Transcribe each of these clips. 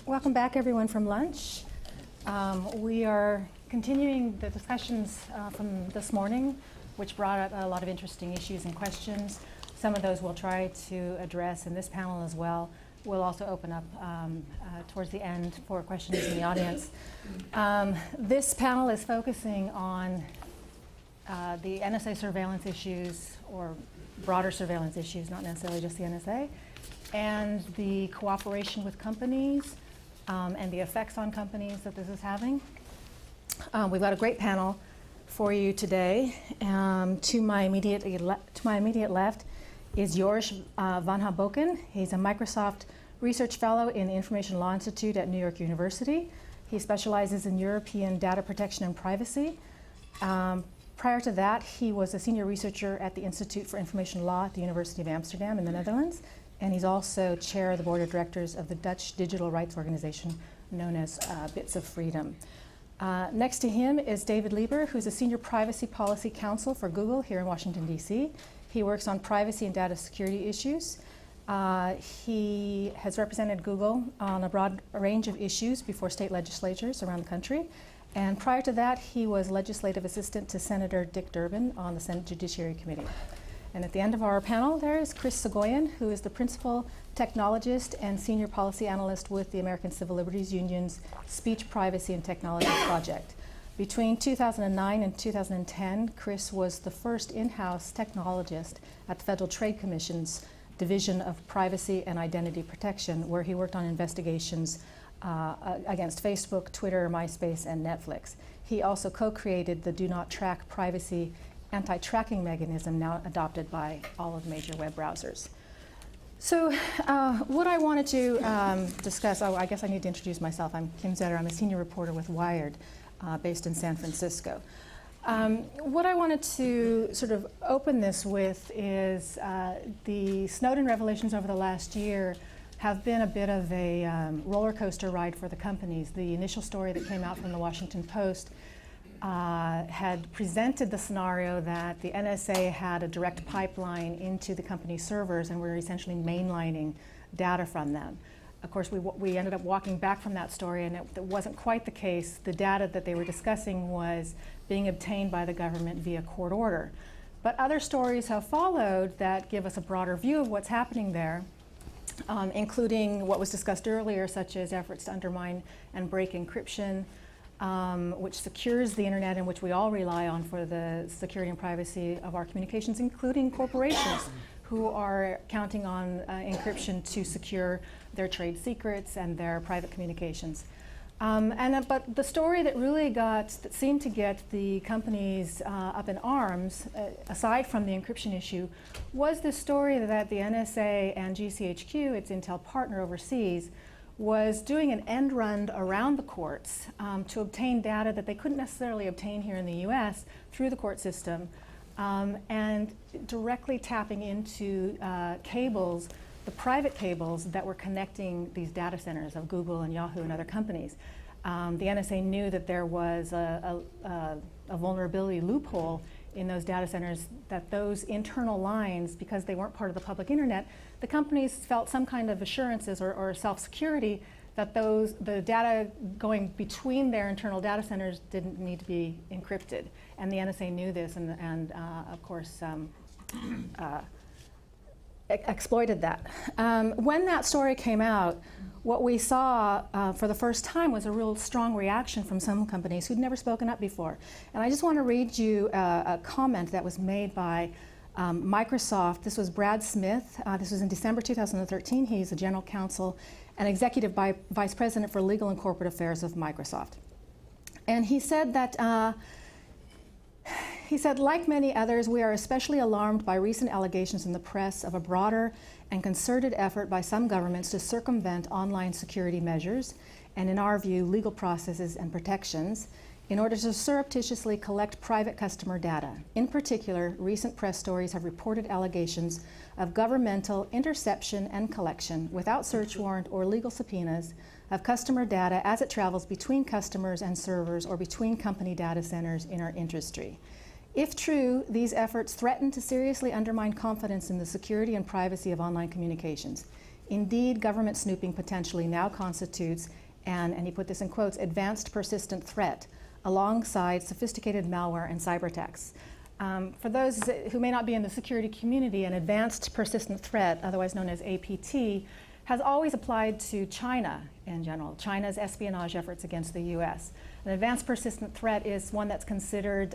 Welcome back, everyone, from lunch. We are continuing the discussions from this morning, which brought up a lot of interesting issues and questions. Some of those we'll try to address in this panel as well. We'll also open up towards the end for questions in the audience. This panel is focusing on the NSA surveillance issues, or broader surveillance issues, not necessarily just the NSA, and the cooperation with companies and the effects on companies that this is having. We've got a great panel for you today. To my immediate left is Joris van Hoboken. He's a Microsoft Research Fellow in the Information Law Institute at New York University. He specializes in European data protection and privacy. Prior to that, he was a senior researcher at the Institute for Information Law at the University of Amsterdam in the Netherlands. And he's also chair of the board of directors of the Dutch digital rights organization known as Bits of Freedom. Next to him is David Lieber, who's a senior privacy policy counsel for Google here in Washington, D.C. He works on privacy and data security issues. He has represented Google on a broad range of issues before state legislatures around the country. And prior to that, he was legislative assistant to Senator Dick Durbin on the Senate Judiciary Committee. And at the end of our panel, there is Chris Soghoian, who is the principal technologist and senior policy analyst with the American Civil Liberties Union's Speech, Privacy, and Technology Project. Between 2009 and 2010, Chris was the first in-house technologist at the Federal Trade Commission's Division of Privacy and Identity Protection, where he worked on investigations against Facebook, Twitter, MySpace, and Netflix. He also co-created the Do Not Track Privacy anti-tracking mechanism now adopted by all of the major web browsers. So what I wanted to discuss, I guess I need to introduce myself. I'm Kim Zetter. I'm a senior reporter with Wired based in San Francisco. What I wanted to sort of open this with is the Snowden revelations over the last year have been a bit of a roller coaster ride for the companies. The initial story that came out from the Washington Post had presented the scenario that the NSA had a direct pipeline into the company's servers and were essentially mainlining data from them. Of course, we ended up walking back from that story, and it wasn't quite the case. The data that they were discussing was being obtained by the government via court order. But other stories have followed that give us a broader view of what's happening there, including what was discussed earlier, such as efforts to undermine and break encryption, which secures the internet and which we all rely on for the security and privacy of our communications, including corporations who are counting on encryption to secure their trade secrets and their private communications. But the story that really seemed to get the companies up in arms, aside from the encryption issue, was the story that the NSA and GCHQ, its Intel partner overseas, was doing an end run around the courts to obtain data that they couldn't necessarily obtain here in the US through the court system, and directly tapping into cables, the private cables that were connecting these data centers of Google and Yahoo and other companies. The NSA knew that there was a vulnerability loophole in those data centers, that those internal lines, because they weren't part of the public internet, the companies felt some kind of assurances or self-security that the data going between their internal data centers didn't need to be encrypted. And the NSA knew this and of course, exploited that. When that story came out, what we saw for the first time was a real strong reaction from some companies who'd never spoken up before. And I just want to read you a comment that was made by Microsoft. This was Brad Smith. This was in December 2013. He's a general counsel and executive vice president for legal and corporate affairs of Microsoft. And he said that like many others, we are especially alarmed by recent allegations in the press of a broader and concerted effort by some governments to circumvent online security measures and, in our view, legal processes and protections in order to surreptitiously collect private customer data. In particular, recent press stories have reported allegations of governmental interception and collection without search warrant or legal subpoenas of customer data as it travels between customers and servers or between company data centers in our industry. If true, these efforts threaten to seriously undermine confidence in the security and privacy of online communications. Indeed, government snooping potentially now constitutes and he put this in quotes, advanced persistent threat alongside sophisticated malware and cyber attacks. For those who may not be in the security community, an advanced persistent threat, otherwise known as APT, has always applied to China in general, China's espionage efforts against the US. An advanced persistent threat is one that's considered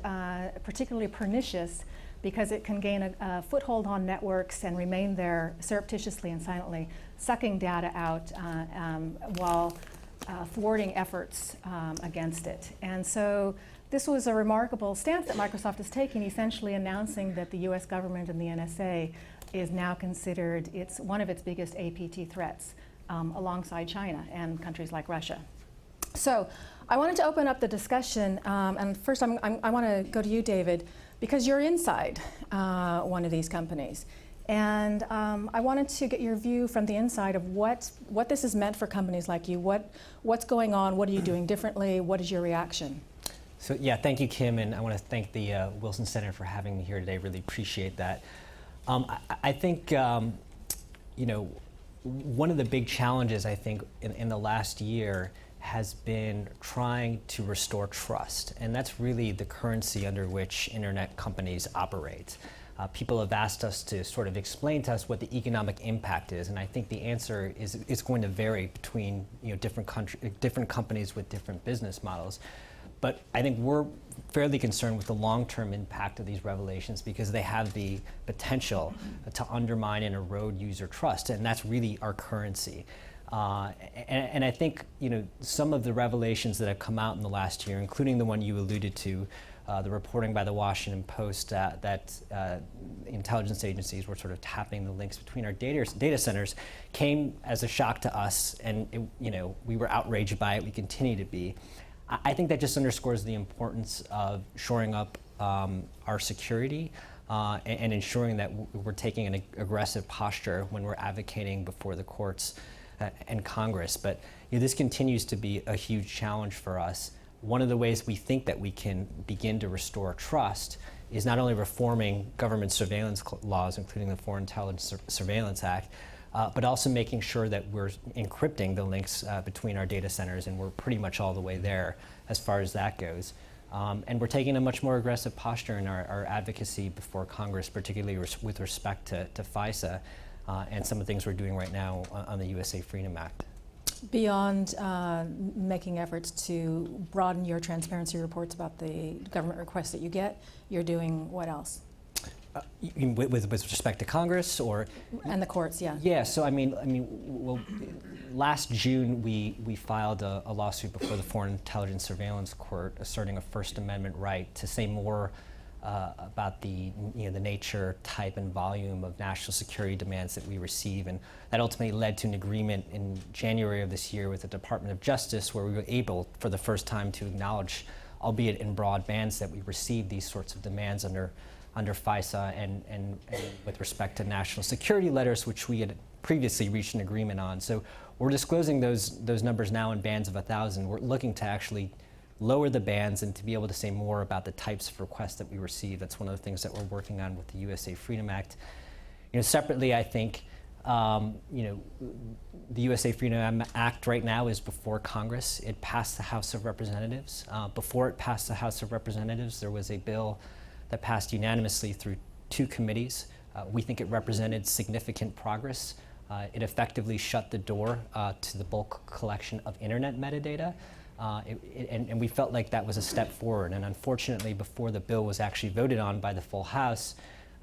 particularly pernicious because it can gain a foothold on networks and remain there surreptitiously and silently, sucking data out while thwarting efforts against it. And so this was a remarkable stance that Microsoft is taking, essentially announcing that the US government and the NSA is now considered one of its biggest APT threats, alongside China and countries like Russia. So I wanted to open up the discussion, and first I want to go to you, David, because you're inside one of these companies. And I wanted to get your view from the inside of what this has meant for companies like you. What's going on? What are you doing differently? What is your reaction? So yeah, thank you, Kim, and I want to thank the Wilson Center for having me here today. Really appreciate that. I think you know, one of the big challenges I think in the last year has been trying to restore trust, and that's really the currency under which internet companies operate. People have asked us to sort of explain to us what the economic impact is, and I think the answer is going to vary between different companies with different business models. But I think we're fairly concerned with the long-term impact of these revelations because they have the potential to undermine and erode user trust, and that's really our currency. And I think some of the revelations that have come out in the last year, including the one you alluded to, the reporting by the Washington Post that intelligence agencies were sort of tapping the links between our data centers, came as a shock to us, and we were outraged by it. We continue to be. I think that just underscores the importance of shoring up our security and ensuring that we're taking an aggressive posture when we're advocating before the courts and Congress. But this continues to be a huge challenge for us. One of the ways we think that we can begin to restore trust is not only reforming government surveillance laws, including the Foreign Intelligence Surveillance Act, but also making sure that we're encrypting the links between our data centers, and we're pretty much all the way there as far as that goes. And we're taking a much more aggressive posture in our advocacy before Congress, particularly with respect to FISA and some of the things we're doing right now on the USA Freedom Act. Beyond making efforts to broaden your transparency reports about the government requests that you get, you're doing what else? With respect to Congress, or and the courts, yeah. Yeah. So well, last June we filed a lawsuit before the Foreign Intelligence Surveillance Court, asserting a First Amendment right to say more about the nature, type, and volume of national security demands that we receive, and that ultimately led to an agreement in January of this year with the Department of Justice, where we were able, for the first time, to acknowledge, albeit in broad bands, that we received these sorts of demands under FISA and with respect to national security letters, which we had previously reached an agreement on. So we're disclosing those numbers now in bands of 1,000. We're looking to actually lower the bands and to be able to say more about the types of requests that we receive. That's one of the things that we're working on with the USA Freedom Act. Separately, I think the USA Freedom Act right now is before Congress. It passed the House of Representatives. Before it passed the House of Representatives, there was a bill that passed unanimously through 2 committees. We think it represented significant progress. It effectively shut the door to the bulk collection of internet metadata. And we felt like that was a step forward. And unfortunately, before the bill was actually voted on by the full House,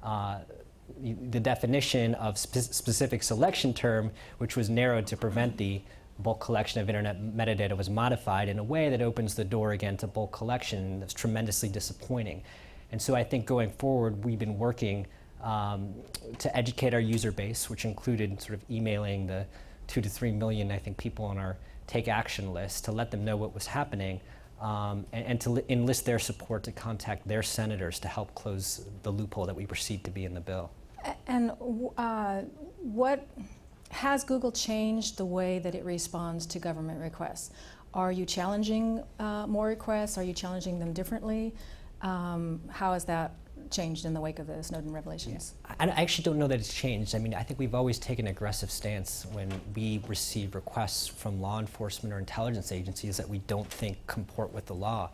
the definition of specific selection term, which was narrowed to prevent the bulk collection of internet metadata, was modified in a way that opens the door again to bulk collection. That's tremendously disappointing. And so I think going forward, we've been working to educate our user base, which included sort of emailing the 2 to 3 million, I think, people on our take action list, to let them know what was happening, and to enlist their support to contact their senators to help close the loophole that we perceive to be in the bill. And what has Google changed the way that it responds to government requests? Are you challenging more requests? Are you challenging them differently? How has that changed in the wake of the Snowden revelations? I actually don't know that it's changed. I mean, I think we've always taken an aggressive stance when we receive requests from law enforcement or intelligence agencies that we don't think comport with the law.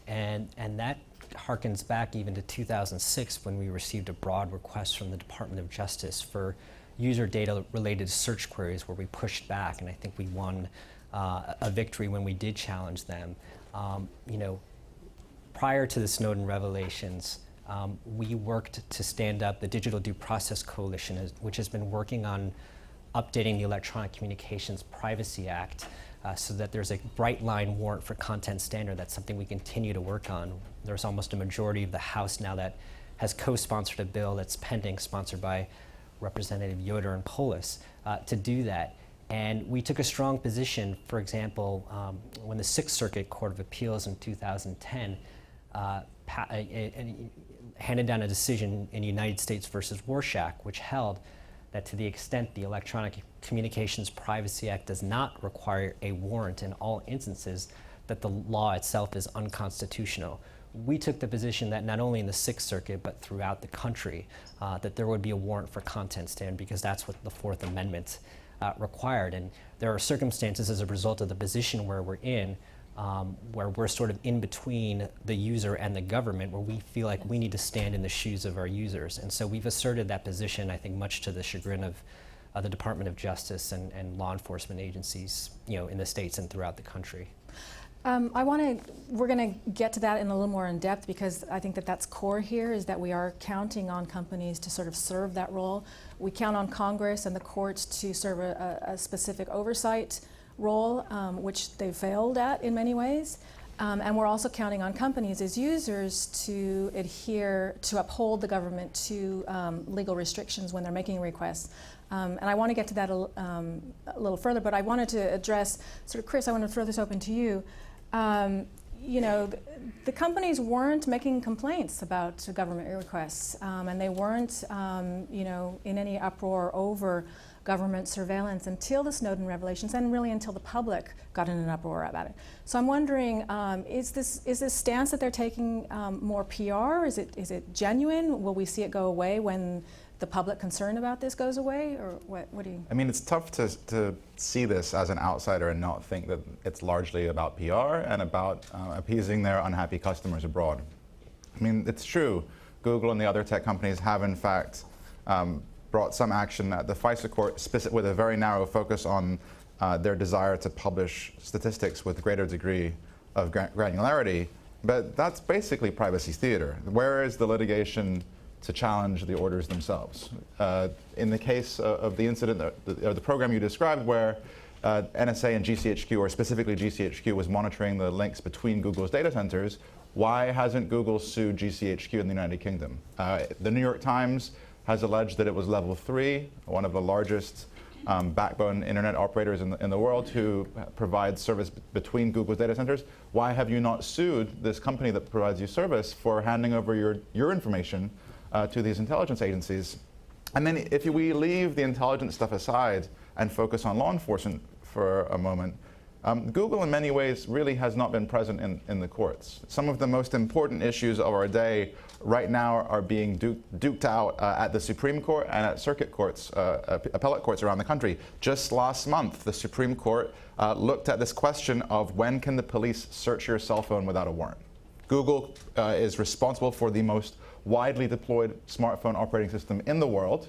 And that harkens back even to 2006 when we received a broad request from the Department of Justice for user data related to search queries where we pushed back, and I think we won a victory when we did challenge them. Prior to the Snowden revelations, we worked to stand up the Digital Due Process Coalition, which has been working on updating the Electronic Communications Privacy Act so that there's a bright line warrant for content standard. That's something we continue to work on. There's almost a majority of the House now that has co-sponsored a bill that's pending, sponsored by Representative Yoder and Polis, to do that. And we took a strong position, for example, when the Sixth Circuit Court of Appeals in 2010 handed down a decision in United States versus Warshak, which held that to the extent the Electronic Communications Privacy Act does not require a warrant in all instances, that the law itself is unconstitutional. We took the position that not only in the Sixth Circuit, but throughout the country, that there would be a warrant for content standard, because that's what the Fourth Amendment required. And there are circumstances as a result of the position where we're in, where we're sort of in between the user and the government, where we feel like we need to stand in the shoes of our users. And so we've asserted that position, I think, much to the chagrin of the Department of Justice and law enforcement agencies, in the states and throughout the country. We're going to get to that in a little more in depth, because I think that that's core here, is that we are counting on companies to sort of serve that role. We count on Congress and the courts to serve a specific oversight role, which they failed at in many ways. And we're also counting on companies as users to uphold the government to legal restrictions when they're making requests. And I want to get to that a little further, but I wanted to address, Chris, I want to throw this open to you. The companies weren't making complaints about government requests, and they weren't, in any uproar over government surveillance until the Snowden revelations, and really until the public got in an uproar about it. So I'm wondering, is this stance that they're taking more PR? Is it genuine? Will we see it go away when the public concern about this goes away, or what do you? I mean, it's tough to see this as an outsider and not think that it's largely about PR and about appeasing their unhappy customers abroad. I mean, it's true. Google and the other tech companies have, in fact, brought some action at the FISA court with a very narrow focus on their desire to publish statistics with greater degree of granularity. But that's basically privacy theater. Where is the litigation to challenge the orders themselves? In the case of the incident, or the program you described, where NSA and GCHQ, or specifically GCHQ, was monitoring the links between Google's data centers, why hasn't Google sued GCHQ in the United Kingdom? The New York Times has alleged that it was Level 3, one of the largest backbone internet operators in the world, who provides service between Google's data centers. Why have you not sued this company that provides you service for handing over your information to these intelligence agencies? And then if we leave the intelligence stuff aside and focus on law enforcement for a moment, Google in many ways really has not been present in the courts. Some of the most important issues of our day right now are being duked out at the Supreme Court and at circuit courts, appellate courts around the country. Just last month, the Supreme Court looked at this question of when can the police search your cell phone without a warrant. Google is responsible for the most widely deployed smartphone operating system in the world.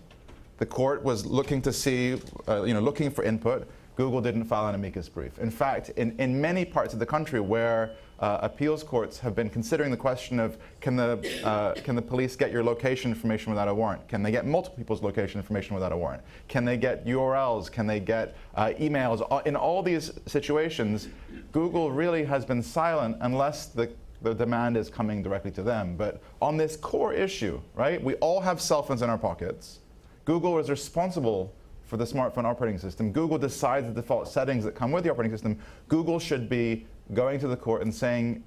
The court was looking to see, looking for input. Google didn't file an amicus brief. In fact, in many parts of the country where appeals courts have been considering the question of can the police get your location information without a warrant? Can they get multiple people's location information without a warrant? Can they get URLs? Can they get emails? In all these situations, Google really has been silent unless the demand is coming directly to them. But on this core issue, right, we all have cell phones in our pockets. Google is responsible for the smartphone operating system. Google decides the default settings that come with the operating system. Google should be going to the court and saying,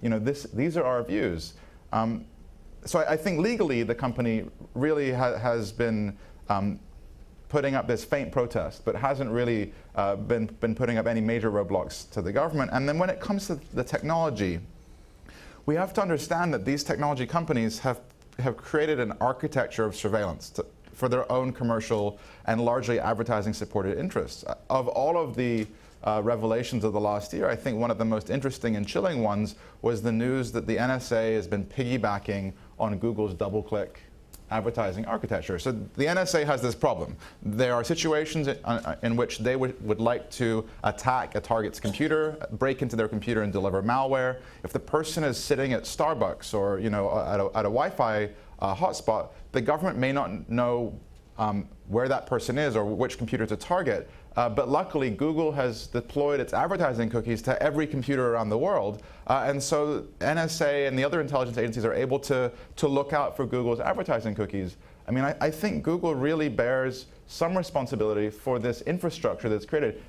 these are our views. So I think legally the company really has been putting up this faint protest, but hasn't really been putting up any major roadblocks to the government. And then when it comes to the technology, we have to understand that these technology companies have have created an architecture of surveillance for their own commercial and largely advertising-supported interests. Of all of the revelations of the last year, I think one of the most interesting and chilling ones was the news that the NSA has been piggybacking on Google's double-click advertising architecture. So the NSA has this problem. There are situations in which they would like to attack a target's computer, break into their computer and deliver malware. If the person is sitting at Starbucks or at a Wi-Fi hotspot, the government may not know where that person is or which computer to target. But luckily, Google has deployed its advertising cookies to every computer around the world. And so NSA and the other intelligence agencies are able to look out for Google's advertising cookies. I mean, I think Google really bears some responsibility for this infrastructure that's created.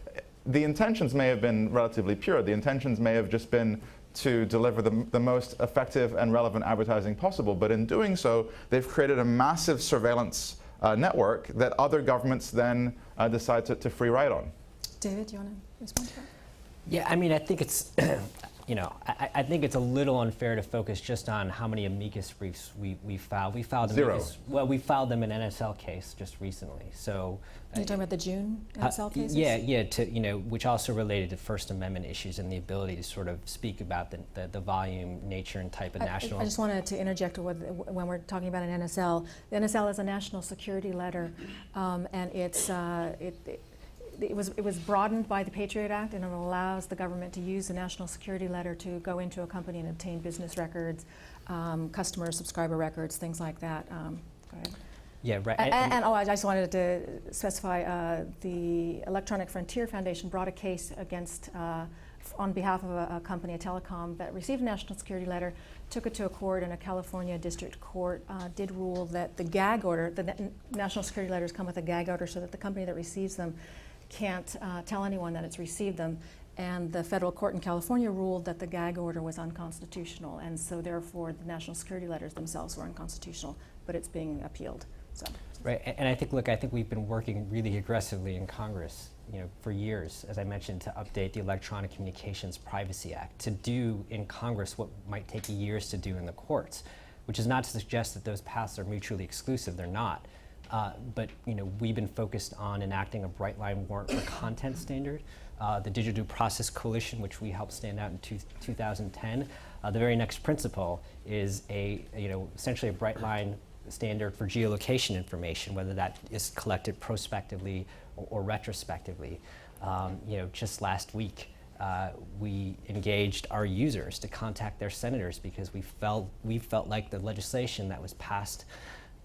The intentions may have been relatively pure. The intentions may have just been to deliver the most effective and relevant advertising possible. But in doing so, they've created a massive surveillance network that other governments then decide to free ride on. David, do you want to respond to that? Yeah, I mean, I think it's, I think it's a little unfair to focus just on how many amicus briefs we filed. We filed Zero. We filed them in an NSL case just recently. So Are you talking about the June NSL cases? Yeah, which also related to First Amendment issues and the ability to sort of speak about the volume, nature, and type of national. I just wanted to interject when we're talking about an NSL. The NSL is a national security letter, and it was broadened by the Patriot Act, and it allows the government to use the national security letter to go into a company and obtain business records, customer subscriber records, things like that. Go ahead. Yeah, right. I just wanted to specify the Electronic Frontier Foundation brought a case against, on behalf of a company, a telecom, that received a national security letter, took it to a court, and a California district court did rule that the gag order, the national security letters come with a gag order so that the company that receives them can't tell anyone that it's received them. And the federal court in California ruled that the gag order was unconstitutional, and so therefore the national security letters themselves were unconstitutional, but it's being appealed. So. Right, and I think we've been working really aggressively in Congress, for years, as I mentioned, to update the Electronic Communications Privacy Act, to do in Congress what might take years to do in the courts, which is not to suggest that those paths are mutually exclusive. They're not. But we've been focused on enacting a bright line warrant for content standard. The Digital Due Process Coalition, which we helped stand out in 2010, the very next principle is essentially a bright line standard for geolocation information, whether that is collected prospectively or retrospectively. Just last week, we engaged our users to contact their senators because we felt like the legislation that was passed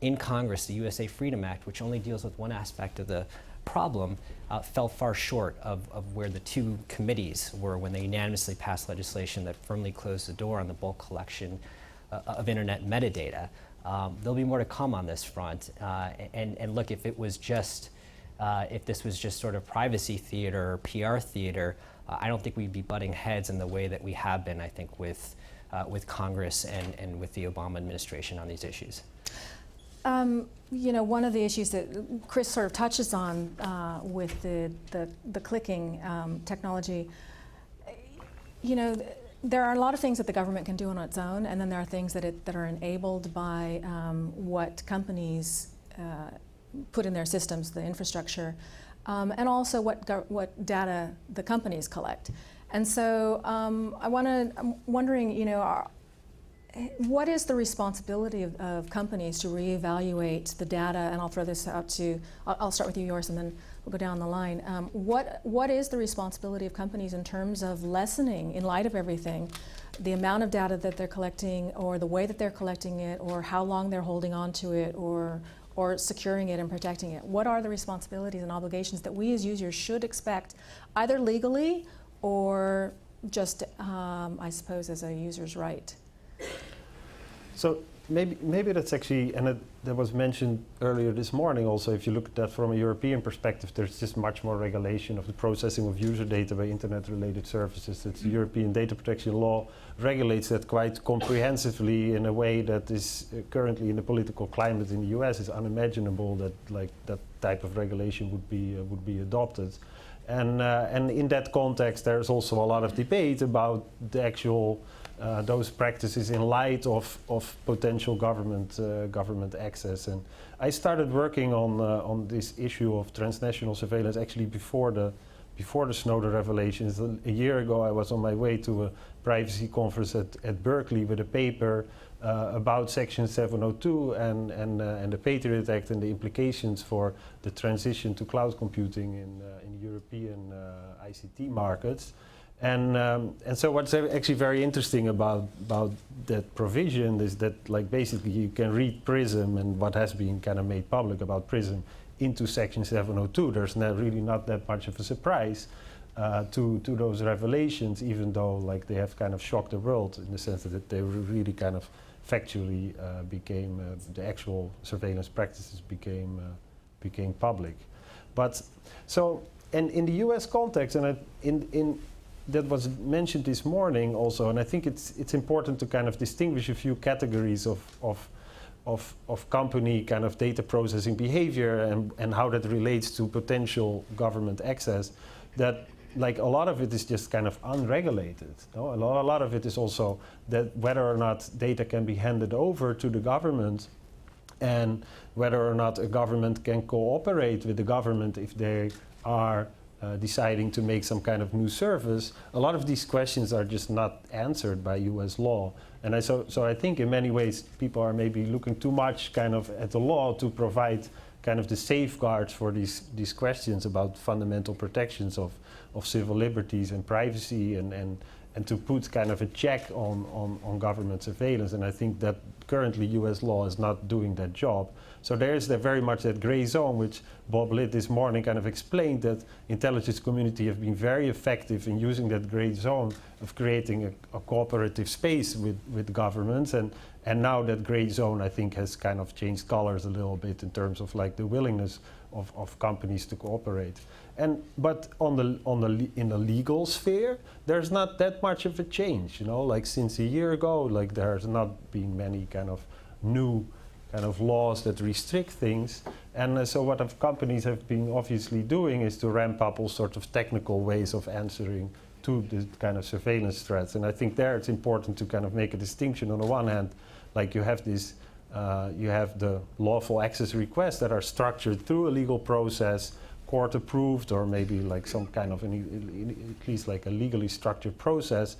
in Congress, the USA Freedom Act, which only deals with one aspect of the problem, fell far short of where the two committees were when they unanimously passed legislation that firmly closed the door on the bulk collection of internet metadata. There'll be more to come on this front. And look, if this was just sort of privacy theater or PR theater, I don't think we'd be butting heads in the way that we have been, I think, with Congress and with the Obama administration on these issues. One of the issues that Chris sort of touches on with the clicking technology, there are a lot of things that the government can do on its own, and then there are things that are enabled by what companies put in their systems, the infrastructure, and also what data the companies collect. And so I'm wondering, what is the responsibility of companies to reevaluate the data? And I'll throw this out to, I'll start with you, Joris, and then we'll go down the line. What is the responsibility of companies in terms of lessening, in light of everything, the amount of data that they're collecting, or the way that they're collecting it, or how long they're holding on to it, or securing it and protecting it? What are the responsibilities and obligations that we as users should expect, either legally or just, I suppose, as a user's right? So maybe that's actually, and that was mentioned earlier this morning also, if you look at that from a European perspective, there's just much more regulation of the processing of user data by internet-related services. It's the European data protection law regulates that quite comprehensively in a way that is currently in the political climate in the US is unimaginable that that type of regulation would be adopted. And in that context, there's also a lot of debate about the actual those practices in light of potential government access. And I started working on this issue of transnational surveillance actually before the Snowden revelations. A year ago, I was on my way to a privacy conference at Berkeley with a paper about Section 702 and the Patriot Act and the implications for the transition to cloud computing in European ICT markets. And so what's actually very interesting about that provision is that, like, basically you can read PRISM and what has been kind of made public about PRISM into Section 702. There's really not that much of a surprise to those revelations, even though, like, they have kind of shocked the world in the sense that they really kind of factually became the actual surveillance practices became public. But so, and in the U.S. context, and that was mentioned this morning also, and I think it's important to kind of distinguish a few categories of company kind of data processing behavior and how that relates to potential government access. That, like, a lot of it is just kind of unregulated. No? A lot of it is also that whether or not data can be handed over to the government, and whether or not a government can cooperate with the government if they are deciding to make some kind of new service. A lot of these questions are just not answered by US law. And so I think in many ways people are maybe looking too much kind of at the law to provide kind of the safeguards for these questions about fundamental protections of civil liberties and privacy and to put kind of a check on government surveillance. And I think that currently US law is not doing that job. So there is very much that gray zone, which Bob Litt this morning kind of explained, that intelligence community have been very effective in using that gray zone of creating a cooperative space with governments. And now that gray zone, I think, has kind of changed colors a little bit in terms of, like, the willingness of companies to cooperate. But in the legal sphere, there's not that much of a change, you know. Like, since a year ago, like, there's not been many kind of new kind of laws that restrict things. And so what companies have been obviously doing is to ramp up all sorts of technical ways of answering to the kind of surveillance threats. And I think there it's important to kind of make a distinction. On the one hand, like, you have this, you have the lawful access requests that are structured through a legal process, court approved, or maybe like some kind of at least like a legally structured process.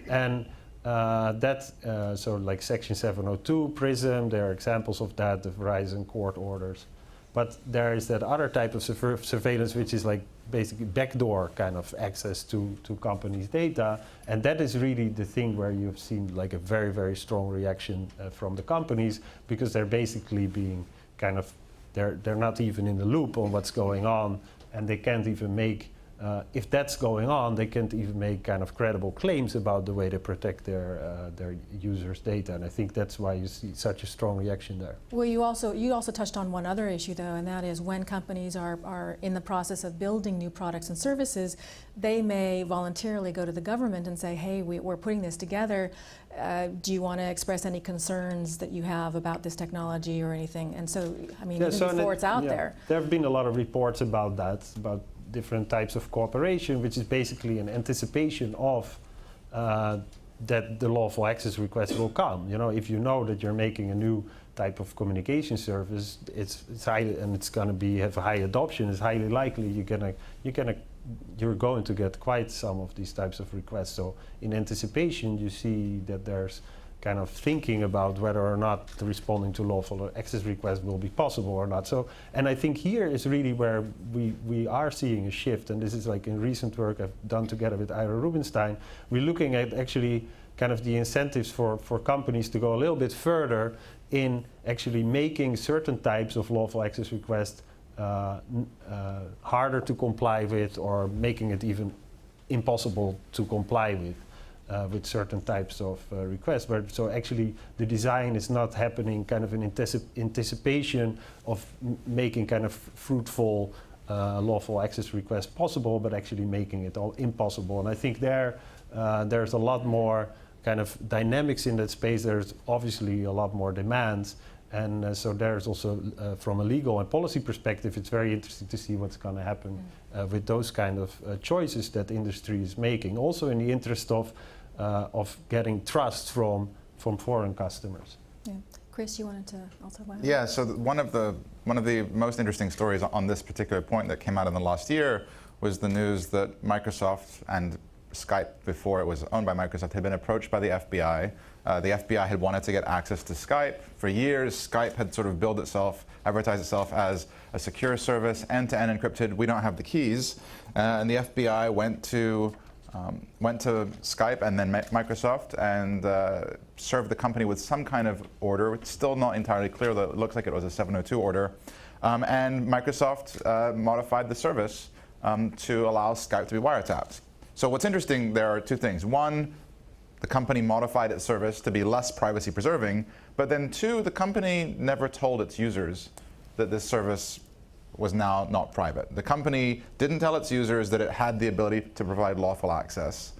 And so like Section 702, PRISM, there are examples of that, the Verizon court orders. But there is that other type of surveillance, which is like basically backdoor kind of access to companies' data. And that is really the thing where you've seen like a very, very strong reaction from the companies, because they're basically being kind of, they're not even in the loop on what's going on, and they can't even make, if that's going on, they can't even make kind of credible claims about the way they protect their users' data. And I think that's why you see such a strong reaction there. Well, you also touched on one other issue, though, and that is when companies are in the process of building new products and services, they may voluntarily go to the government and say, hey, we're putting this together. Do you want to express any concerns that you have about this technology or anything? And so, I mean, even before it's out there. There have been a lot of reports about that, about different types of cooperation, which is basically an anticipation of that the lawful access request will come. You know, if you know that you're making a new type of communication service, it's highly, and it's going to have a high adoption. It's highly likely you're going to get quite some of these types of requests. So in anticipation, you see that there's kind of thinking about whether or not the responding to lawful access requests will be possible or not. So, and I think here is really where we are seeing a shift, and this is like in recent work I've done together with Ira Rubinstein. We're looking at actually kind of the incentives for companies to go a little bit further in actually making certain types of lawful access requests harder to comply with, or making it even impossible to comply with certain types of requests. But so actually the design is not happening kind of in anticipation of making kind of fruitful lawful access requests possible, but actually making it all impossible. And I think there's a lot more kind of dynamics in that space. There's obviously a lot more demands, And so there's also, from a legal and policy perspective, it's very interesting to see what's going to happen with those kind of choices that industry is making. Also in the interest of getting trust from foreign customers. Yeah. Chris, you wanted to also weigh in? Yeah, so one of the most interesting stories on this particular point that came out in the last year was the news that Microsoft and Skype, before it was owned by Microsoft, had been approached by the FBI. The FBI had wanted to get access to Skype for years. Skype had sort of advertised itself as a secure service, end-to-end encrypted. We don't have the keys. And the FBI went to Skype and then Microsoft and served the company with some kind of order. It's still not entirely clear, though it looks like it was a 702 order. And Microsoft modified the service to allow Skype to be wiretapped. So what's interesting, there are two things. One, the company modified its service to be less privacy preserving, but then two, the company never told its users that this service was now not private. The company didn't tell its users that it had the ability to provide lawful access.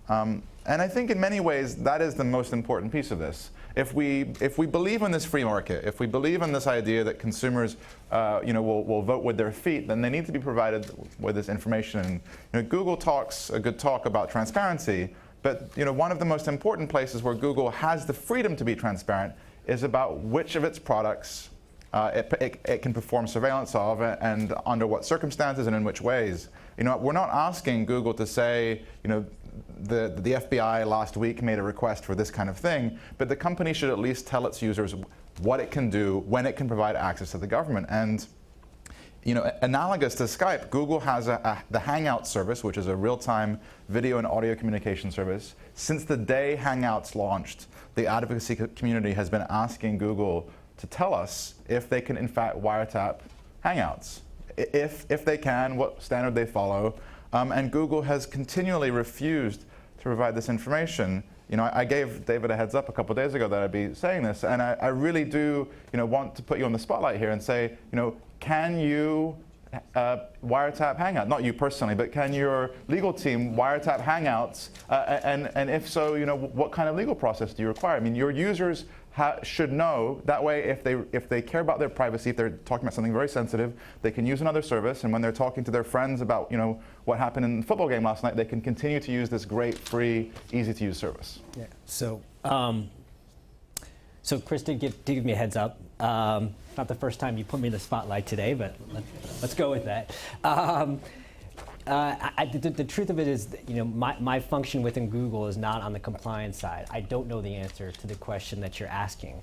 And I think in many ways that is the most important piece of this. If we believe in this free market, if we believe in this idea that consumers will vote with their feet, then they need to be provided with this information. And, Google talks a good talk about transparency, but one of the most important places where Google has the freedom to be transparent is about which of its products it can perform surveillance of, and under what circumstances and in which ways. We're not asking Google to say, the FBI last week made a request for this kind of thing, but the company should at least tell its users what it can do, when it can provide access to the government. And analogous to Skype, Google has the Hangout service, which is a real-time video and audio communication service. Since the day Hangouts launched, the advocacy community has been asking Google to tell us if they can in fact wiretap Hangouts. If they can, what standard they follow. And Google has continually refused to provide this information. I gave David a heads up a couple of days ago that I'd be saying this, and I really do want to put you on the spotlight here and say, can you wiretap Hangout? Not you personally, but can your legal team wiretap Hangouts? And if so, what kind of legal process do you require? I mean, your users should know. That way, if they care about their privacy, if they're talking about something very sensitive, they can use another service. And when they're talking to their friends about what happened in the football game last night, they can continue to use this great, free, easy-to-use service. Yeah. So Chris did give me a heads up. Not the first time you put me in the spotlight today, but let's go with that. The truth of it is, my function within Google is not on the compliance side. I don't know the answer to the question that you're asking.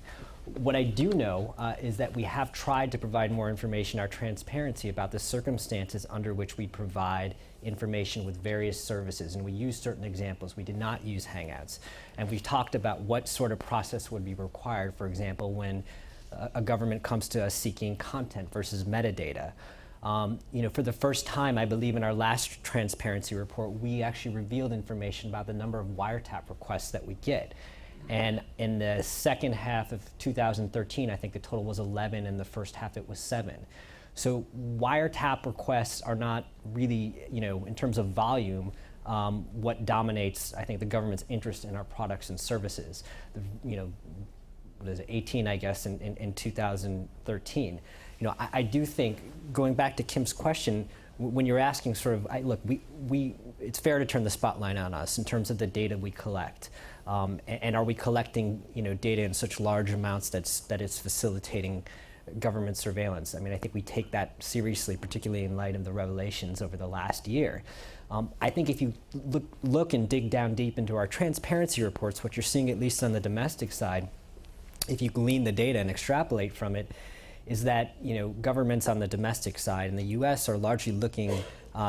What I do know is that we have tried to provide more information, our transparency about the circumstances under which we provide information with various services, and we use certain examples. We did not use Hangouts. And we've talked about what sort of process would be required, for example, when a government comes to us seeking content versus metadata. For the first time, I believe in our last transparency report, we actually revealed information about the number of wiretap requests that we get. And in the second half of 2013, I think the total was 11, and the first half it was 7. So wiretap requests are not really, in terms of volume, what dominates, I think, the government's interest in our products and services. What is it, 18, I guess, in 2013. I do think, going back to Kim's question, when you're asking sort of, look, it's fair to turn the spotlight on us in terms of the data we collect. And are we collecting, data in such large amounts that it's facilitating government surveillance? I mean, I think we take that seriously, particularly in light of the revelations over the last year. I think if you look and dig down deep into our transparency reports, what you're seeing, at least on the domestic side, if you glean the data and extrapolate from it, is that governments on the domestic side in the U.S. are largely looking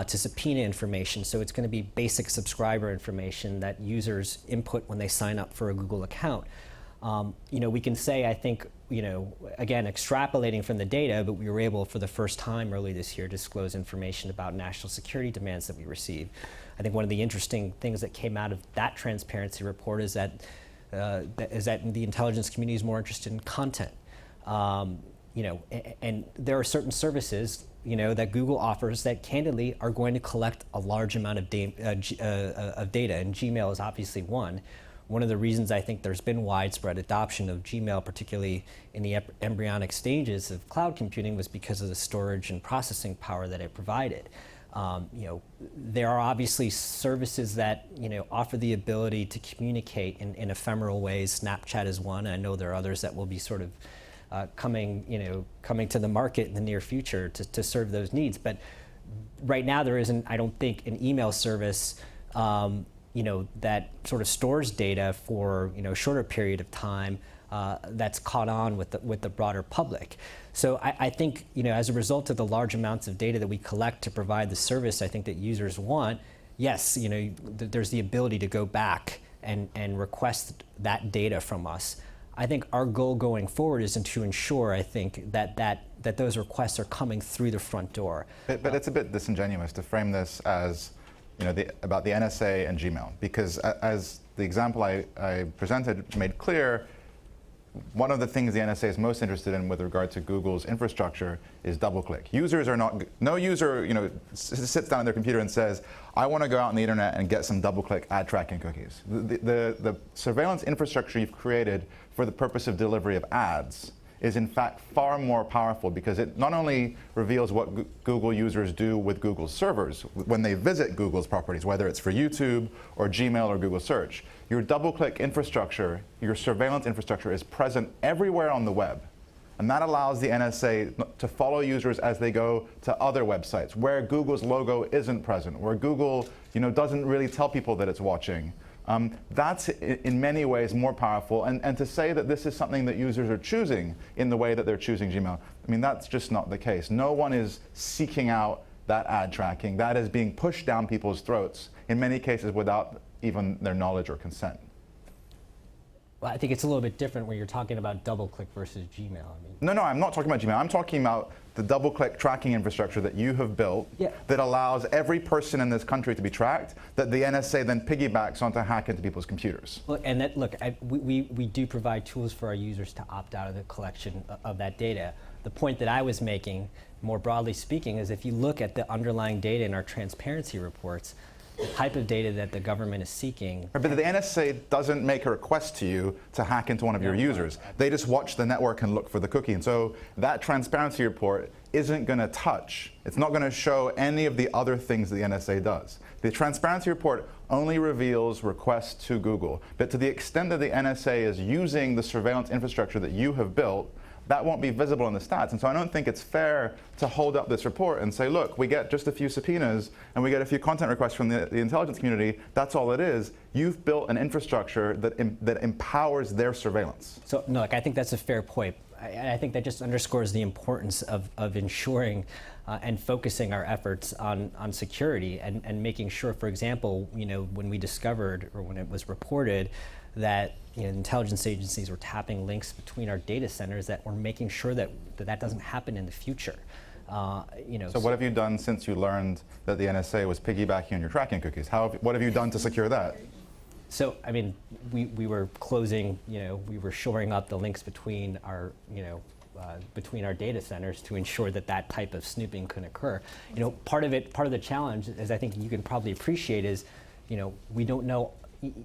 to subpoena information. So it's going to be basic subscriber information that users input when they sign up for a Google account. We can say, I think, again, extrapolating from the data, but we were able for the first time early this year to disclose information about national security demands that we receive. I think one of the interesting things that came out of that transparency report is that the intelligence community is more interested in content. And there are certain services, that Google offers that candidly are going to collect a large amount of data, and Gmail is obviously one, one of the reasons I think there's been widespread adoption of Gmail, particularly in the embryonic stages of cloud computing, was because of the storage and processing power that it provided. There are obviously services that offer the ability to communicate in ephemeral ways. Snapchat is one. I know there are others that will be sort of coming to the market in the near future to serve those needs. But right now there isn't, I don't think, an email service that sort of stores data for a shorter period of time that's caught on with the broader public. So I think as a result of the large amounts of data that we collect to provide the service I think that users want, yes, there's the ability to go back and request that data from us. I think our goal going forward is to ensure, I think, that those requests are coming through the front door. But it's a bit disingenuous to frame this as about the NSA and Gmail, because as the example I presented made clear, one of the things the NSA is most interested in with regard to Google's infrastructure is double-click. Users are not, no user sits down at their computer and says, I want to go out on the internet and get some double-click ad tracking cookies. The surveillance infrastructure you've created for the purpose of delivery of ads is in fact far more powerful, because it not only reveals what Google users do with Google's servers when they visit Google's properties, whether it's for YouTube or Gmail or Google Search. Your double-click infrastructure, your surveillance infrastructure is present everywhere on the web. And that allows the NSA to follow users as they go to other websites where Google's logo isn't present, where Google doesn't really tell people that it's watching. That's in many ways more powerful, and to say that this is something that users are choosing in the way that they're choosing Gmail, I mean, that's just not the case. No one is seeking out that ad tracking. That is being pushed down people's throats, in many cases without even their knowledge or consent. Well, I think it's a little bit different when you're talking about double-click versus Gmail. No, I'm not talking about Gmail. I'm talking about the double-click tracking infrastructure that you have built that allows every person in this country to be tracked, that the NSA then piggybacks on to hack into people's computers. We do provide tools for our users to opt out of the collection of that data. The point that I was making, more broadly speaking, is if you look at the underlying data in our transparency reports, the type of data that the government is seeking. But the NSA doesn't make a request to you to hack into one of your users. They just watch the network and look for the cookie. And so that transparency report isn't going to touch, it's not going to show any of the other things that the NSA does. The transparency report only reveals requests to Google. But to the extent that the NSA is using the surveillance infrastructure that you have built, that won't be visible in the stats. And so I don't think it's fair to hold up this report and say, look, we get just a few subpoenas and we get a few content requests from the intelligence community. That's all it is. You've built an infrastructure that empowers their surveillance. So, no, I think that's a fair point. I think that just underscores the importance of ensuring and focusing our efforts on security and making sure, for example, when we discovered, or when it was reported, that intelligence agencies were tapping links between our data centers, that we're making sure that doesn't happen in the future. So what have you done since you learned that the NSA was piggybacking on your tracking cookies? What have you done to secure that? So, I mean, we were closing, we were shoring up the links between our, between our data centers to ensure that type of snooping couldn't occur. Part of the challenge, as I think you can probably appreciate, is, we don't know.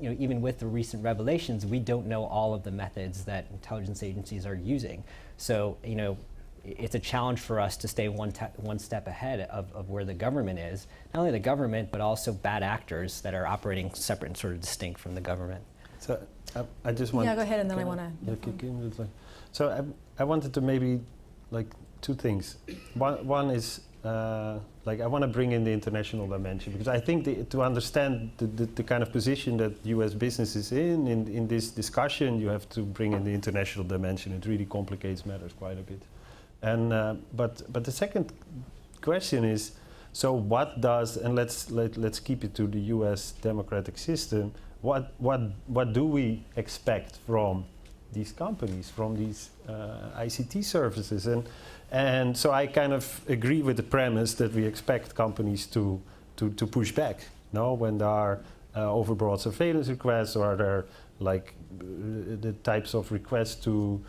Even with the recent revelations, we don't know all of the methods that intelligence agencies are using. So, it's a challenge for us to stay one step ahead of where the government is. Not only the government, but also bad actors that are operating separate and sort of distinct from the government. So, I just want. Yeah, go ahead, and then I want to. So, I wanted to maybe, two things. One is. I want to bring in the international dimension, because I think to understand the kind of position that U.S. business is in this discussion, you have to bring in the international dimension. It really complicates matters quite a bit. And but the second question is, so what does, and let's keep it to the U.S. democratic system. What do we expect from these companies, from these ICT services? And so I kind of agree with the premise that we expect companies to push back, when there are overbroad surveillance requests, or are there the types of requests to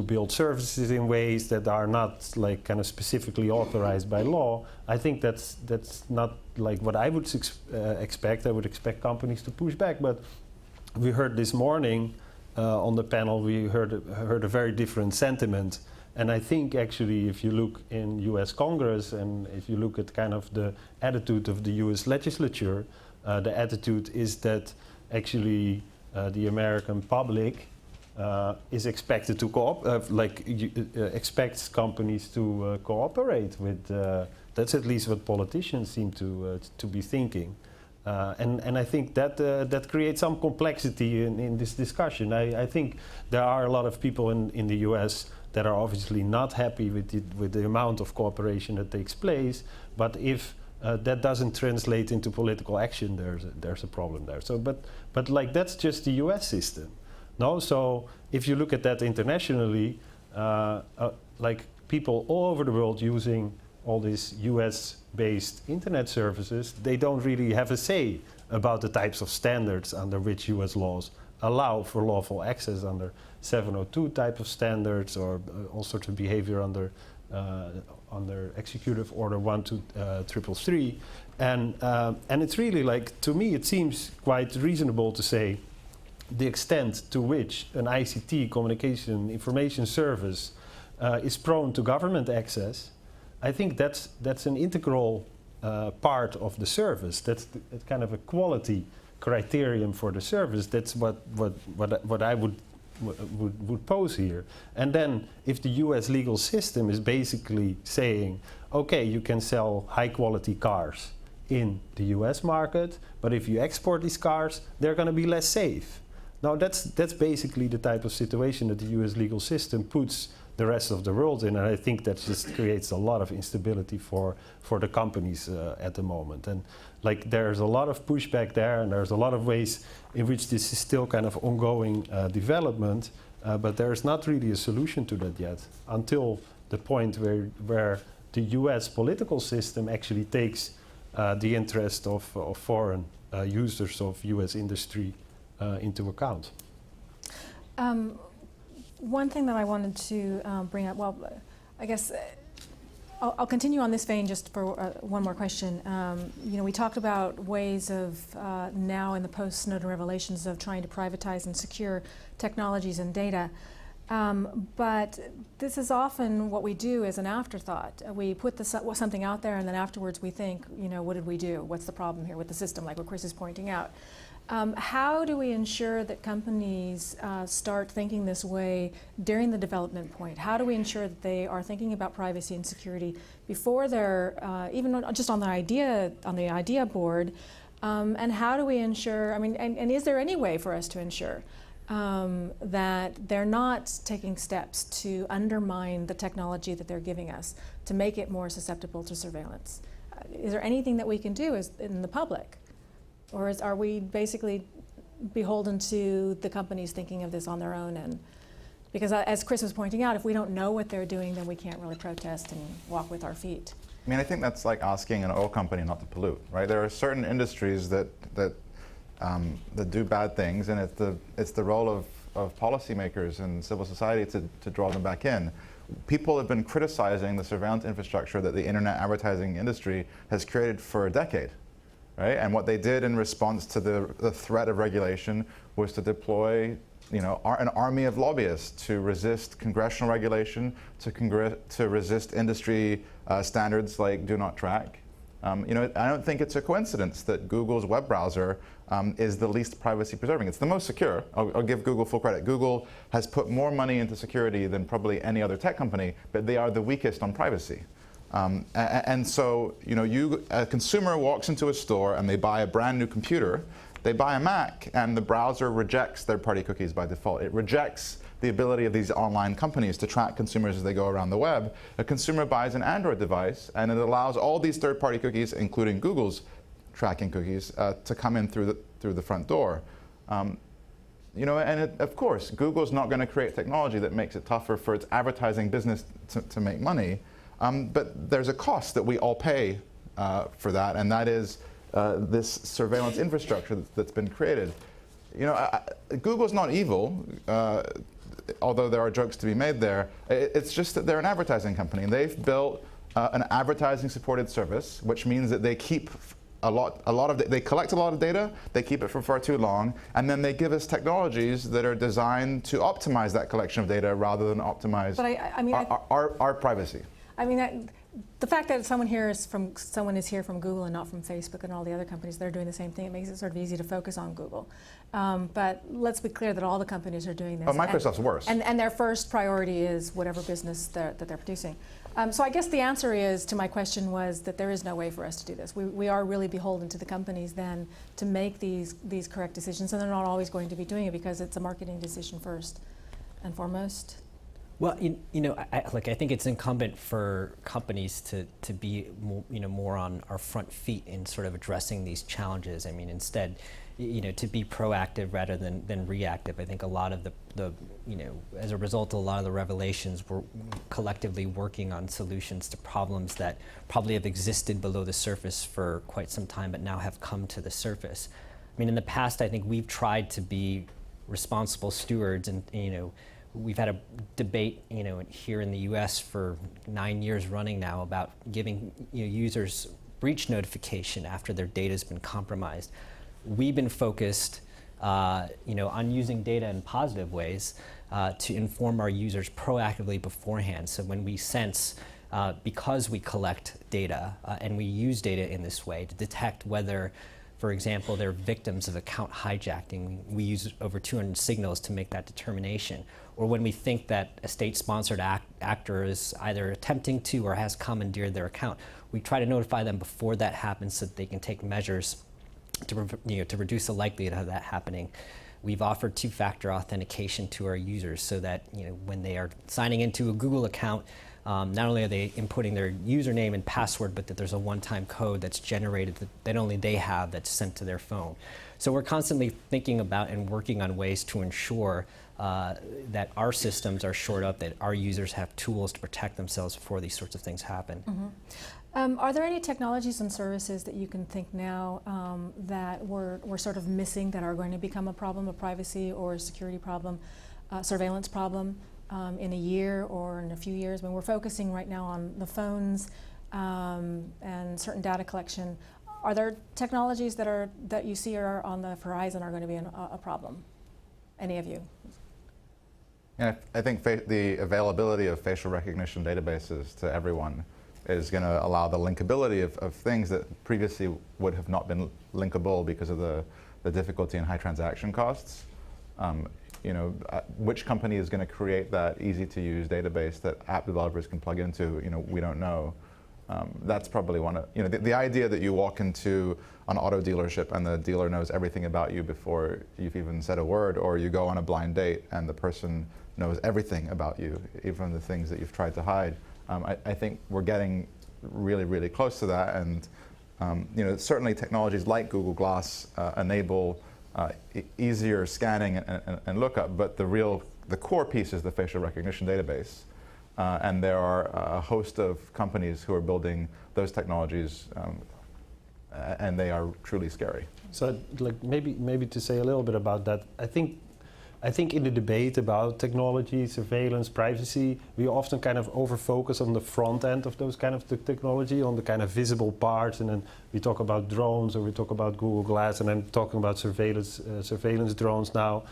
build services in ways that are not kind of specifically authorized by law. I think that's not what I would expect. I would expect companies to push back, but we heard this morning on the panel, we heard a very different sentiment. And I think actually if you look in US Congress and if you look at kind of the attitude of the US legislature, the attitude is that actually the American public is expected to expects companies to cooperate with. That's at least what politicians seem to be thinking, and I think that that creates some complexity in this discussion. I think there are a lot of people in the U.S. that are obviously not happy with the amount of cooperation that takes place, but if that doesn't translate into political action, there's a problem there. So, but like that's just the U.S. system. No, so if you look at that internationally, like people all over the world using all these US-based internet services, they don't really have a say about the types of standards under which US laws allow for lawful access under 702 type of standards or all sorts of behavior under Executive Order 12333. And it's really like, to me, it seems quite reasonable to say the extent to which an ICT, communication information service, is prone to government access. I think that's an integral part of the service. That's kind of a quality criterion for the service. That's what I would pose here. And then if the US legal system is basically saying, okay, you can sell high quality cars in the US market, but if you export these cars, they're going to be less safe. Now that's basically the type of situation that the US legal system puts the rest of the world in, and I think that just creates a lot of instability for the companies at the moment. And like there's a lot of pushback there, and there's a lot of ways in which this is still kind of ongoing development, but there's not really a solution to that yet, until the point where the US political system actually takes the interest of foreign users of US industry into account. One thing that I wanted to bring up, well, I guess I'll continue on this vein just for one more question. You know, we talked about ways of now in the post-Snowden revelations of trying to privatize and secure technologies and data. But this is often what we do as an afterthought. We put something out there and then afterwards we think, you know, what did we do? What's the problem here with the system, like what Chris is pointing out? How do we ensure that companies start thinking this way during the development point? How do we ensure that they are thinking about privacy and security before they're even just on the idea board? And how do we ensure? I mean, and is there any way for us to ensure that they're not taking steps to undermine the technology that they're giving us to make it more susceptible to surveillance? Is there anything that we can do as in the public? Or are we basically beholden to the companies thinking of this on their own? And because as Chris was pointing out, if we don't know what they're doing, then we can't really protest and walk with our feet. I mean, I think that's like asking an oil company not to pollute, right? There are certain industries that do bad things, and it's the role of policymakers and civil society to draw them back in. People have been criticizing the surveillance infrastructure that the internet advertising industry has created for a decade. Right? And what they did in response to the threat of regulation was to deploy, you know, an army of lobbyists to resist congressional regulation, to resist industry standards like do not track. You know, I don't think it's a coincidence that Google's web browser is the least privacy preserving. It's the most secure. I'll give Google full credit. Google has put more money into security than probably any other tech company, but they are the weakest on privacy. And so, you know, a consumer walks into a store and they buy a brand new computer, they buy a Mac, and the browser rejects third-party cookies by default. It rejects the ability of these online companies to track consumers as they go around the web. A consumer buys an Android device, and it allows all these third-party cookies, including Google's tracking cookies, to come in through the front door. You know, and of course, Google's not going to create technology that makes it tougher for its advertising business to make money. But there's a cost that we all pay for that, and that is this surveillance infrastructure that's been created. You know, Google's not evil, although there are jokes to be made there. It's just that they're an advertising company, and they've built an advertising-supported service, which means that they keep a lot of they collect a lot of data, they keep it for far too long, and then they give us technologies that are designed to optimize that collection of data rather than optimize our privacy. I mean, the fact that someone is here from Google and not from Facebook and all the other companies that are doing the same thing, it makes it sort of easy to focus on Google. But let's be clear that all the companies are doing this. Oh, Microsoft's worse. And their first priority is whatever business that they're producing. So I guess the answer is to my question was that there is no way for us to do this. We are really beholden to the companies then to make these correct decisions, and they're not always going to be doing it because it's a marketing decision first and foremost. Well, I think it's incumbent for companies to be more on our front feet in sort of addressing these challenges. I mean, instead, to be proactive rather than reactive. I think a lot of the as a result of a lot of the revelations, we're collectively working on solutions to problems that probably have existed below the surface for quite some time, but now have come to the surface. I mean, in the past, I think we've tried to be responsible stewards, and we've had a debate, here in the U.S. for 9 years running now about giving users breach notification after their data has been compromised. We've been focused, on using data in positive ways to inform our users proactively beforehand. So when we sense, because we collect data and we use data in this way to detect whether, for example, they're victims of account hijacking, we use over 200 signals to make that determination. Or when we think that a state-sponsored actor is either attempting to or has commandeered their account, we try to notify them before that happens so that they can take measures to reduce the likelihood of that happening. We've offered two-factor authentication to our users so that when they are signing into a Google account, not only are they inputting their username and password, but that there's a one-time code that's generated that only they have that's sent to their phone. So we're constantly thinking about and working on ways to ensure that our systems are shored up, that our users have tools to protect themselves before these sorts of things happen. Mm-hmm. Are there any technologies and services that you can think now that we're sort of missing that are going to become a problem, a privacy or a security problem, surveillance problem in a year or in a few years? When we're focusing right now on the phones and certain data collection, are there technologies that you see are on the horizon are going to be a problem? Any of you? Yeah, I think the availability of facial recognition databases to everyone is going to allow the linkability of things that previously would have not been linkable because of the difficulty and high transaction costs. Which company is going to create that easy-to-use database that app developers can plug into? We don't know. That's probably one of the idea that you walk into an auto dealership and the dealer knows everything about you before you've even said a word, or you go on a blind date and the person knows everything about you, even the things that you've tried to hide. I think we're getting really, really close to that, and certainly technologies like Google Glass enable easier scanning and lookup, but the core piece is the facial recognition database. And there are a host of companies who are building those technologies, and they are truly scary. So, maybe to say a little bit about that, I think in the debate about technology, surveillance, privacy, we often kind of over-focus on the front end of those kind of technology, on the kind of visible parts, and then we talk about drones, or we talk about Google Glass, and I'm talking about surveillance drones now.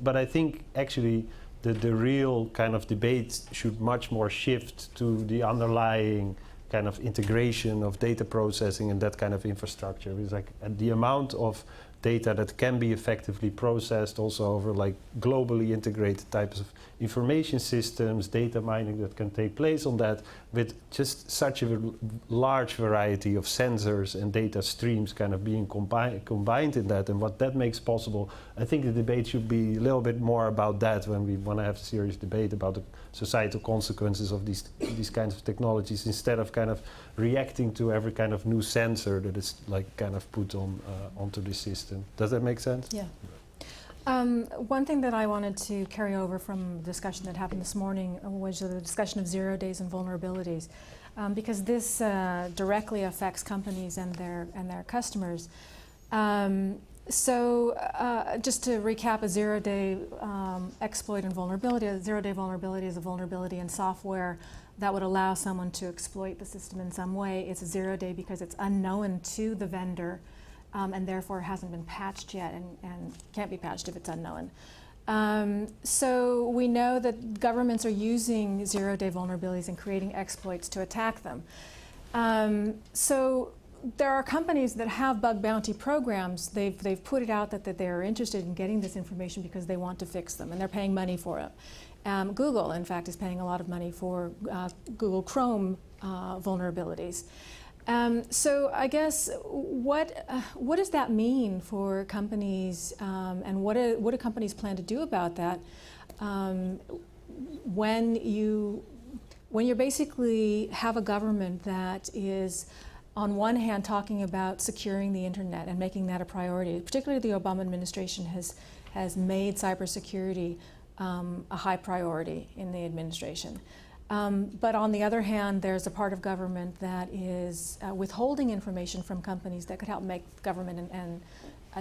But I think actually the real kind of debate should much more shift to the underlying kind of integration of data processing and that kind of infrastructure. It's like the amount of data that can be effectively processed also over like globally integrated types of information systems, data mining that can take place on that with just such a large variety of sensors and data streams kind of being combined in that, and what that makes possible. I think the debate should be a little bit more about that when we want to have a serious debate about the societal consequences of these kinds of technologies, instead of kind of reacting to every kind of new sensor that is like kind of put on onto the system. Does that make sense? Yeah. One thing that I wanted to carry over from the discussion that happened this morning was the discussion of 0 days and vulnerabilities, because this directly affects companies and their customers. Just to recap, a zero-day exploit and vulnerability. A zero-day vulnerability is a vulnerability in software that would allow someone to exploit the system in some way. It's a zero-day because it's unknown to the vendor and therefore hasn't been patched yet and can't be patched if it's unknown. So we know that governments are using zero-day vulnerabilities and creating exploits to attack them. So there are companies that have bug bounty programs. They've put it out that they're interested in getting this information because they want to fix them, and they're paying money for it. Google, in fact, is paying a lot of money for Google Chrome vulnerabilities. So I guess what does that mean for companies, and what do companies plan to do about that when you basically have a government that is on one hand talking about securing the internet and making that a priority? Particularly the Obama administration has made cybersecurity a high priority in the administration. But on the other hand, there's a part of government that is withholding information from companies that could help make government and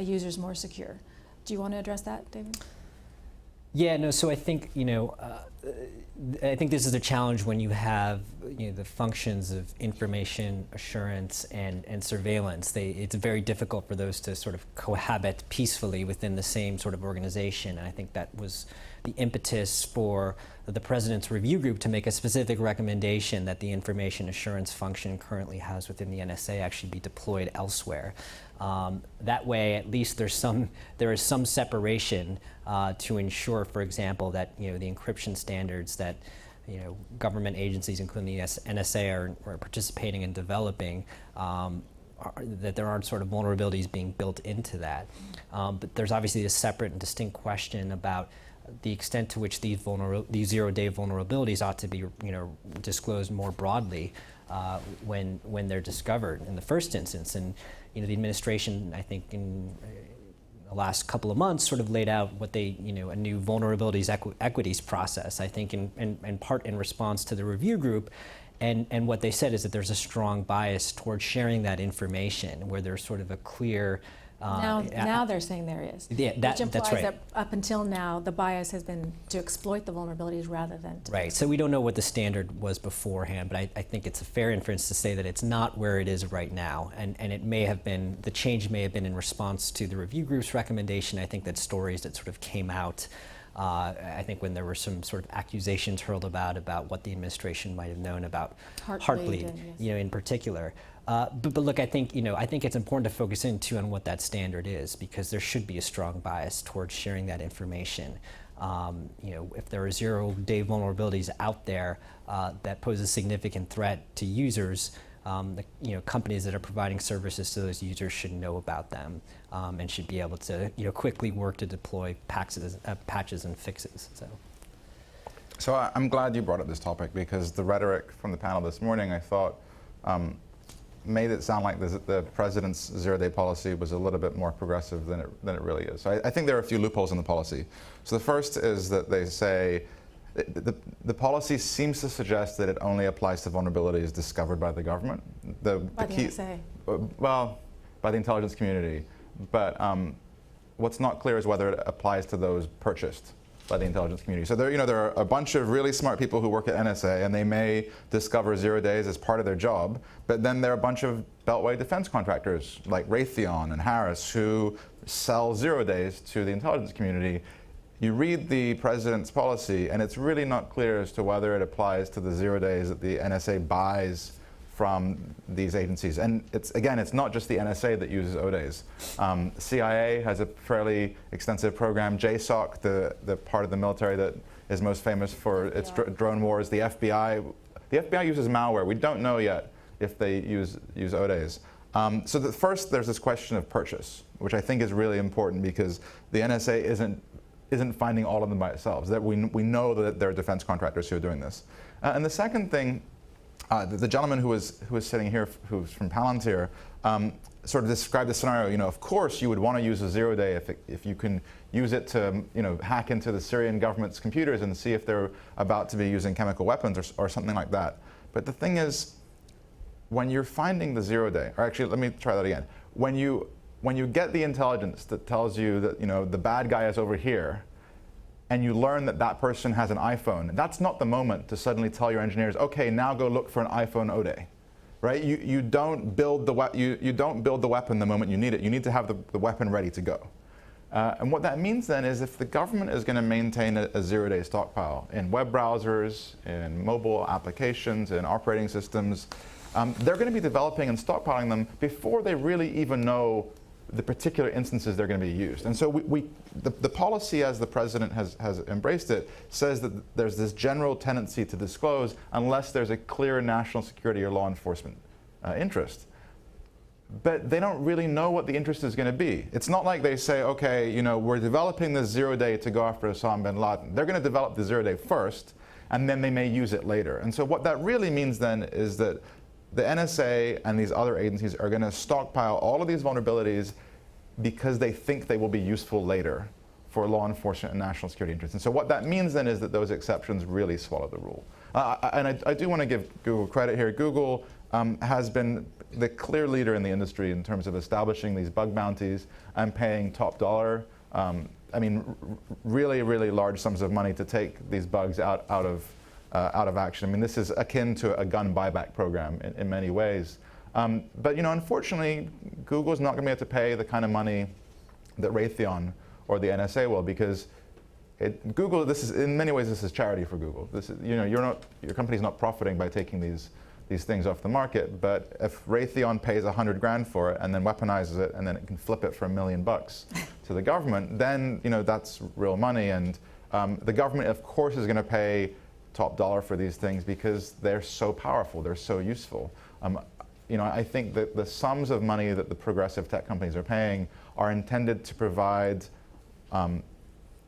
users more secure. Do you want to address that, David? Yeah, no, so I think, I think this is a challenge when you have, the functions of information assurance and surveillance. It's very difficult for those to sort of cohabit peacefully within the same sort of organization. And I think that was the impetus for the President's Review Group to make a specific recommendation that the information assurance function currently has within the NSA actually be deployed elsewhere. That way, at least there is some separation to ensure, for example, that the encryption standards that government agencies, including the NSA, are participating in developing, that there aren't sort of vulnerabilities being built into that. But there's obviously a separate and distinct question about the extent to which these zero-day vulnerabilities ought to be disclosed more broadly when they're discovered in the first instance. And the administration, I think, in the last couple of months, sort of laid out what they, a new vulnerabilities equities process. I think in part in response to the review group, and what they said is that there's a strong bias towards sharing that information, where there's sort of a clear. Now they're saying there is. Yeah, which implies that's right. that up until now, the bias has been to exploit the vulnerabilities rather than to. Right. So we don't know what the standard was beforehand, but I think it's a fair inference to say that it's not where it is right now, and it may have been, the change may have been in response to the review group's recommendation. I think that stories that sort of came out, I think when there were some sort of accusations hurled about what the administration might have known about Heartbleed, yes. In particular. But look, I think it's important to focus in too on what that standard is, because there should be a strong bias towards sharing that information. If there are zero-day vulnerabilities out there that pose a significant threat to users, companies that are providing services to those users should know about them and should be able to quickly work to deploy patches and fixes. So I'm glad you brought up this topic, because the rhetoric from the panel this morning, I thought, made it sound like the president's zero-day policy was a little bit more progressive than it really is. So I think there are a few loopholes in the policy. So the first is that they say the policy seems to suggest that it only applies to vulnerabilities discovered by the government. By the NSA. Well, by the intelligence community. But what's not clear is whether it applies to those purchased by the intelligence community. So there are a bunch of really smart people who work at NSA, and they may discover zero days as part of their job, but then there are a bunch of Beltway defense contractors like Raytheon and Harris who sell zero days to the intelligence community. You read the president's policy, and it's really not clear as to whether it applies to the zero days that the NSA buys from these agencies. And it's not just the NSA that uses O-days. CIA has a fairly extensive program. JSOC, the part of the military that is most famous for its drone wars. The FBI uses malware. We don't know yet if they use O-days. So first, there's this question of purchase, which I think is really important, because the NSA isn't finding all of them by itself. That we know that there are defense contractors who are doing this. And the second thing, the gentleman who was sitting here, who's from Palantir, sort of described the scenario. Of course, you would want to use a zero-day if you can use it to, hack into the Syrian government's computers and see if they're about to be using chemical weapons or something like that. But the thing is, when you're finding the zero-day, or actually, let me try that again. When you when you get the intelligence that tells you that the bad guy is over here, and you learn that that person has an iPhone, that's not the moment to suddenly tell your engineers, okay, now go look for an iPhone Ode, right? You don't build the weapon the moment you need it. You need to have the weapon ready to go. And what that means then is if the government is going to maintain a zero-day stockpile in web browsers, in mobile applications, in operating systems, they're going to be developing and stockpiling them before they really even know the particular instances they're going to be used. And so the policy, as the president has embraced it, says that there's this general tendency to disclose unless there's a clear national security or law enforcement interest. But they don't really know what the interest is going to be. It's not like they say, okay, we're developing this zero-day to go after Osama bin Laden. They're going to develop the zero-day first, and then they may use it later. And so what that really means then is that the NSA and these other agencies are going to stockpile all of these vulnerabilities because they think they will be useful later for law enforcement and national security interests. And so what that means then is that those exceptions really swallow the rule. And I do want to give Google credit here. Google has been the clear leader in the industry in terms of establishing these bug bounties and paying top dollar. I mean, really, really large sums of money to take these bugs out of action. I mean, this is akin to a gun buyback program in many ways. But unfortunately, Google's not going to be able to pay the kind of money that Raytheon or the NSA will, because Google, in many ways, this is charity for Google. This is, your company's not profiting by taking these things off the market. But if Raytheon pays $100 grand for it and then weaponizes it and then it can flip it for $1 million to the government, then that's real money. And the government, of course, is going to pay top dollar for these things because they're so powerful, they're so useful. I think that the sums of money that the progressive tech companies are paying are intended to provide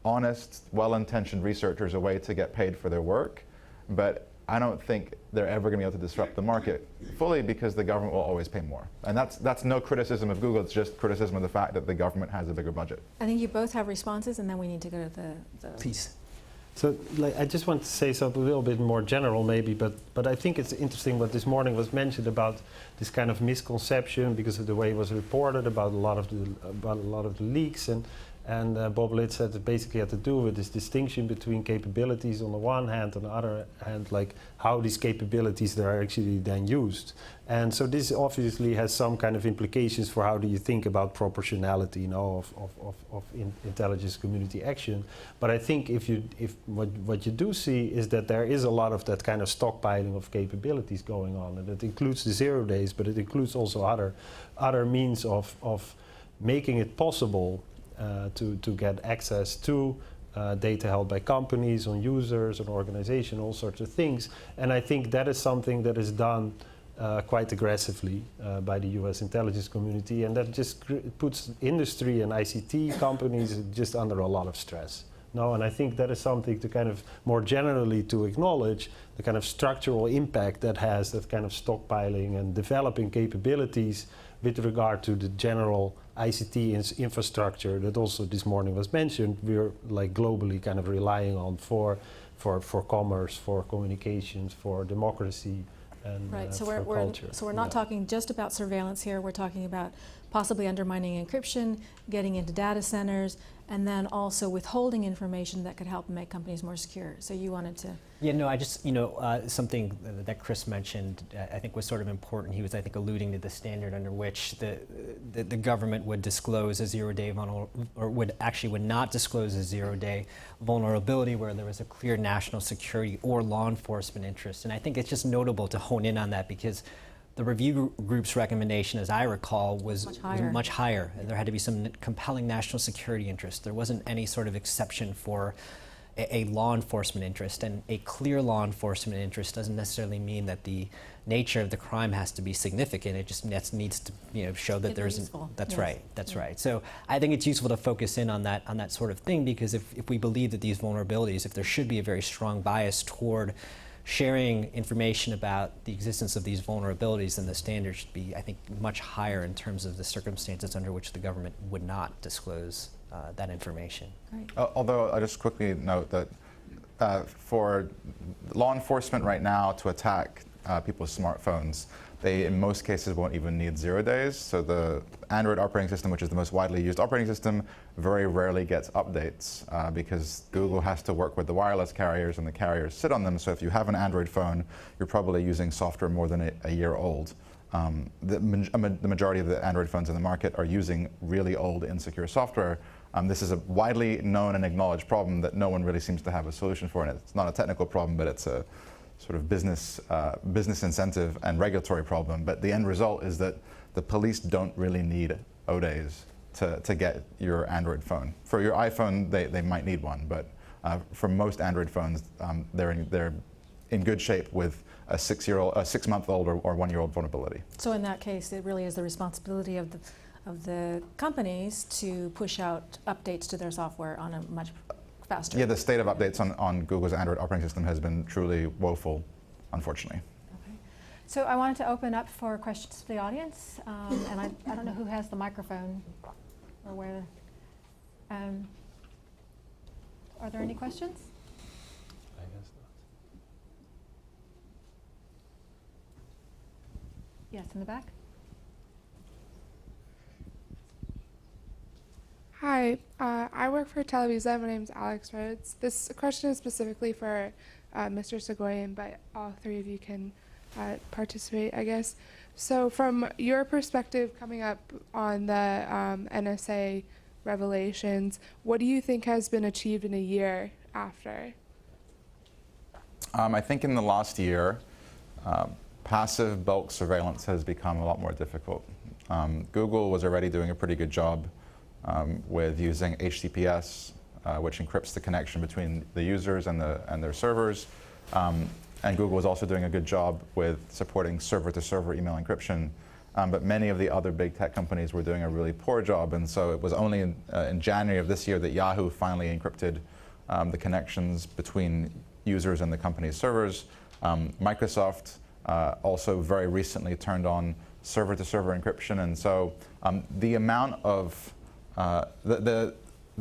honest, well-intentioned researchers a way to get paid for their work. But I don't think they're ever going to be able to disrupt the market fully because the government will always pay more. And that's no criticism of Google, it's just criticism of the fact that the government has a bigger budget. I think you both have responses, and then we need to go to the Please. So I just want to say something a little bit more general maybe, but I think it's interesting what this morning was mentioned about this kind of misconception because of the way it was reported about a lot of the leaks, and Bob Litt said it basically had to do with this distinction between capabilities on the one hand, on the other hand, like how these capabilities are actually then used. And so this obviously has some kind of implications for how do you think about proportionality, of intelligence community action. But I think what you do see is that there is a lot of that kind of stockpiling of capabilities going on, and it includes the 0 days, but it includes also other means of making it possible to get access to data held by companies, on users, on organizations, all sorts of things. And I think that is something that is done quite aggressively by the US intelligence community, and that just puts industry and ICT companies just under a lot of stress. No, and I think that is something to kind of more generally to acknowledge the kind of structural impact that has that kind of stockpiling and developing capabilities with regard to the general ICT infrastructure that also this morning was mentioned. We're like globally kind of relying on for commerce, for communications, for democracy, and right. So for culture. So we're not talking just about surveillance here. We're talking about possibly undermining encryption, getting into data centers, and then also withholding information that could help make companies more secure. So you wanted to... Yeah, no, I just, something that Chris mentioned, I think was sort of important. He was, I think, alluding to the standard under which the government would disclose a 0-day or would not disclose a 0-day vulnerability where there was a clear national security or law enforcement interest. And I think it's just notable to hone in on that because the review group's recommendation, as I recall, was much higher. There had to be some compelling national security interest. There wasn't any sort of exception for a law enforcement interest, and a clear law enforcement interest doesn't necessarily mean that the nature of the crime has to be significant. It just needs to show that there isn't. That's yes. Right. That's right. So I think it's useful to focus in on that sort of thing, because if we believe that these vulnerabilities, if there should be a very strong bias toward sharing information about the existence of these vulnerabilities, then the standard should be, I think, much higher in terms of the circumstances under which the government would not disclose that information. Great. Although I just quickly note that for law enforcement right now to attack people's smartphones, they in most cases won't even need 0 days. So the Android operating system, which is the most widely used operating system, very rarely gets updates because Google has to work with the wireless carriers and the carriers sit on them. So if you have an Android phone, you're probably using software more than a year old. The majority of the Android phones in the market are using really old, insecure software. This is a widely known and acknowledged problem that no one really seems to have a solution for, and it's not a technical problem, but it's a sort of business incentive and regulatory problem. But the end result is that the police don't really need O days to get your Android phone. For your iPhone, they might need one, but for most Android phones, they're in good shape with a 6-month-old or 1-year-old vulnerability. So in that case, it really is the responsibility of the companies to push out updates to their software on a much faster. Yeah, the state of updates on Google's Android operating system has been truly woeful, unfortunately. Okay. So I wanted to open up for questions to the audience, and I don't know who has the microphone or where. Are there any questions? I guess not. Yes, in the back. Hi, I work for Televisa. My name is Alex Rhodes. This question is specifically for Mr. Soghoian, but all three of you can participate, I guess. So from your perspective coming up on the NSA revelations, what do you think has been achieved in a year after? I think in the last year, passive bulk surveillance has become a lot more difficult. Google was already doing a pretty good job with using HTTPS, which encrypts the connection between the users and their servers. And Google was also doing a good job with supporting server-to-server email encryption. But many of the other big tech companies were doing a really poor job. And so it was only in January of this year that Yahoo finally encrypted the connections between users and the company's servers. Microsoft also very recently turned on server-to-server encryption. And so the amount of the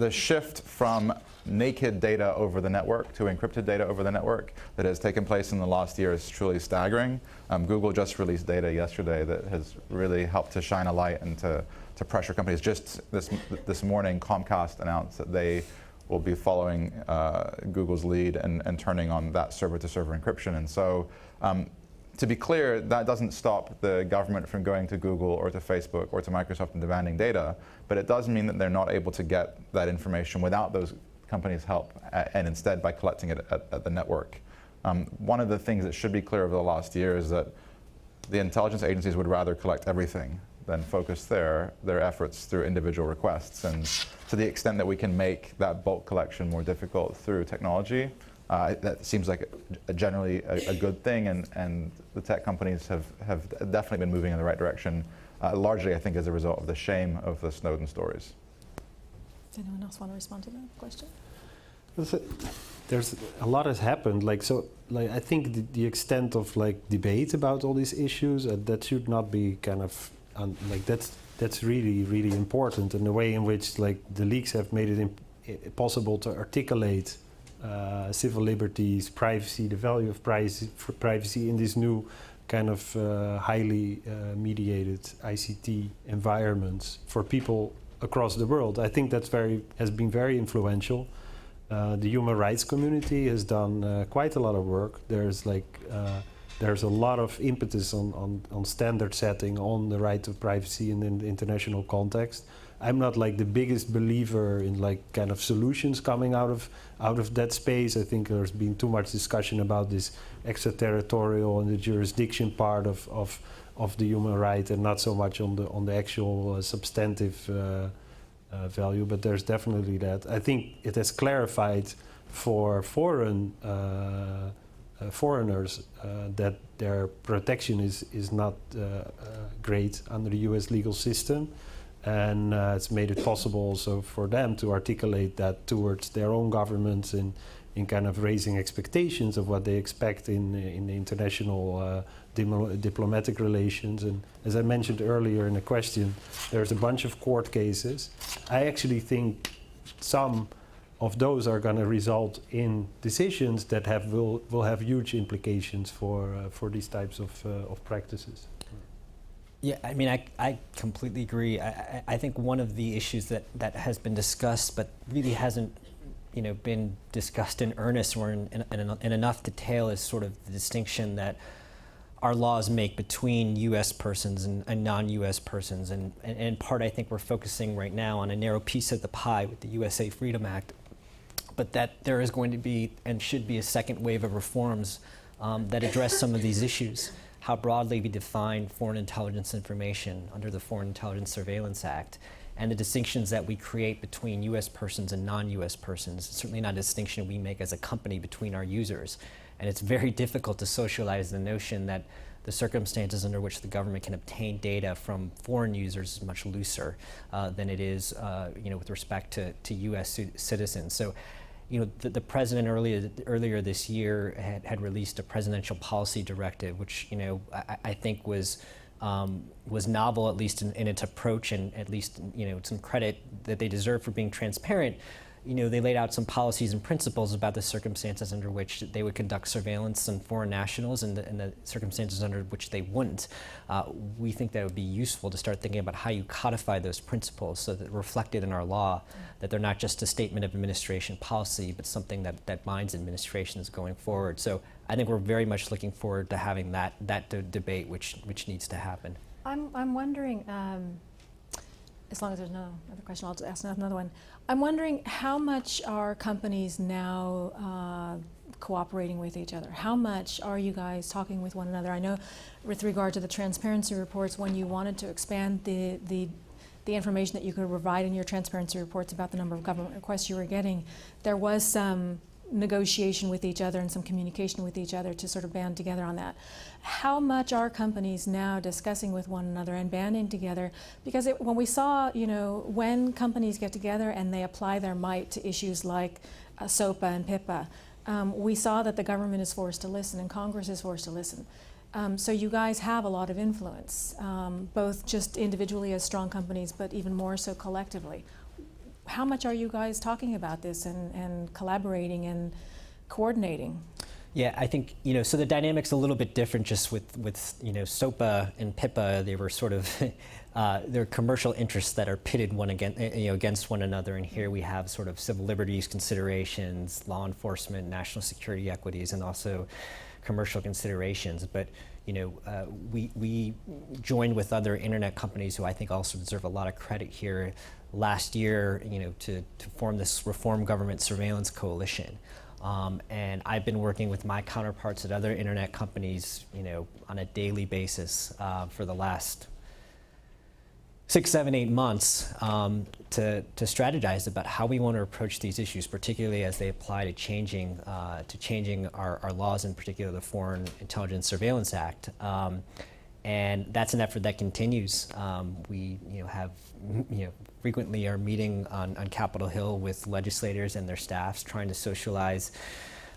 shift from naked data over the network to encrypted data over the network that has taken place in the last year is truly staggering. Google just released data yesterday that has really helped to shine a light and to pressure companies. Just this morning, Comcast announced that they will be following Google's lead and turning on that server-to-server encryption. And so to be clear, that doesn't stop the government from going to Google or to Facebook or to Microsoft and demanding data, but it does mean that they're not able to get that information without those companies' help, and instead by collecting it at the network. One of the things that should be clear over the last year is that the intelligence agencies would rather collect everything than focus their efforts through individual requests. And to the extent that we can make that bulk collection more difficult through technology, that seems like generally a good thing, and the tech companies have definitely been moving in the right direction, largely I think as a result of the shame of the Snowden stories. Does anyone else want to respond to that question? There's a lot has happened. I think the extent of debate about all these issues that should not be kind of that's really important, and the way in which the leaks have made it possible to articulate civil liberties, privacy, the value of privacy in this new kind of highly mediated ICT environments for people across the world. I think has been very influential. The human rights community has done quite a lot of work. There's a lot of impetus on standard setting on the right to privacy in the international context. I'm not the biggest believer in kind of solutions coming out of that space. I think there's been too much discussion about this extraterritorial and the jurisdiction part of the human right, and not so much on the actual substantive value. But there's definitely that. I think it has clarified for foreigners that their protection is not great under the U.S. legal system. And it's made it possible also for them to articulate that towards their own governments in kind of raising expectations of what they expect in the international diplomatic relations. And as I mentioned earlier in a question, there's a bunch of court cases. I actually think some of those are going to result in decisions that will have huge implications for these types of practices. Yeah, I mean, I completely agree. I think one of the issues that has been discussed but really hasn't, been discussed in earnest or in enough detail is sort of the distinction that our laws make between U.S. persons and non-U.S. persons. And in part, I think we're focusing right now on a narrow piece of the pie with the USA Freedom Act, but that there is going to be and should be a second wave of reforms that address some of these issues. How broadly we define foreign intelligence information under the Foreign Intelligence Surveillance Act, and the distinctions that we create between U.S. persons and non-U.S. persons. It's certainly not a distinction we make as a company between our users. And it's very difficult to socialize the notion that the circumstances under which the government can obtain data from foreign users is much looser than it is with respect to U.S. citizens. So, the president earlier this year had released a presidential policy directive, which I think was novel, at least in its approach, and at least some credit that they deserve for being transparent. They laid out some policies and principles about the circumstances under which they would conduct surveillance on foreign nationals and the circumstances under which they wouldn't. We think that would be useful to start thinking about how you codify those principles so that reflected in our law, that they're not just a statement of administration policy, but something that binds administrations going forward. So I think we're very much looking forward to having that debate, which needs to happen. I'm wondering, as long as there's no other question, I'll just ask another one. I'm wondering how much are companies now cooperating with each other? How much are you guys talking with one another? I know with regard to the transparency reports, when you wanted to expand the information that you could provide in your transparency reports about the number of government requests you were getting, there was some negotiation with each other and some communication with each other to sort of band together on that. How much are companies now discussing with one another and banding together? Because when we saw, when companies get together and they apply their might to issues like SOPA and PIPA, we saw that the government is forced to listen and Congress is forced to listen. So you guys have a lot of influence, both just individually as strong companies, but even more so collectively. How much are you guys talking about this and collaborating and coordinating? Yeah, I think, so the dynamic's a little bit different just with SOPA and PIPA. They were sort of, they're commercial interests that are pitted against one another. And here we have sort of civil liberties considerations, law enforcement, national security equities, and also commercial considerations. But we joined with other internet companies who I think also deserve a lot of credit here last year, to form this Reform Government Surveillance Coalition. And I've been working with my counterparts at other internet companies, on a daily basis for the last 6, 7, 8 months to strategize about how we want to approach these issues, particularly as they apply to changing our laws, in particular the Foreign Intelligence Surveillance Act. And that's an effort that continues. We have frequently are meeting on Capitol Hill with legislators and their staffs, trying to socialize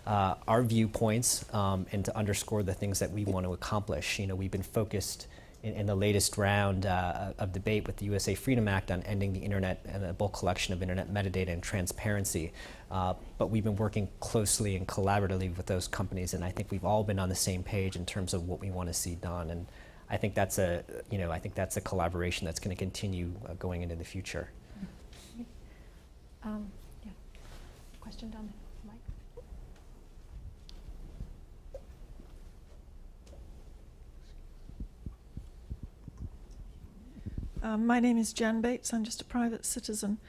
our viewpoints and to underscore the things that we want to accomplish. We've been focused in the latest round of debate with the USA Freedom Act on ending the internet and the bulk collection of internet metadata and transparency. But we've been working closely and collaboratively with those companies, and I think we've all been on the same page in terms of what we want to see done. And I think that's a collaboration that's going to continue going into the future. Yeah. Question down there, Mike. My name is Jan Bates. I'm just a private citizen.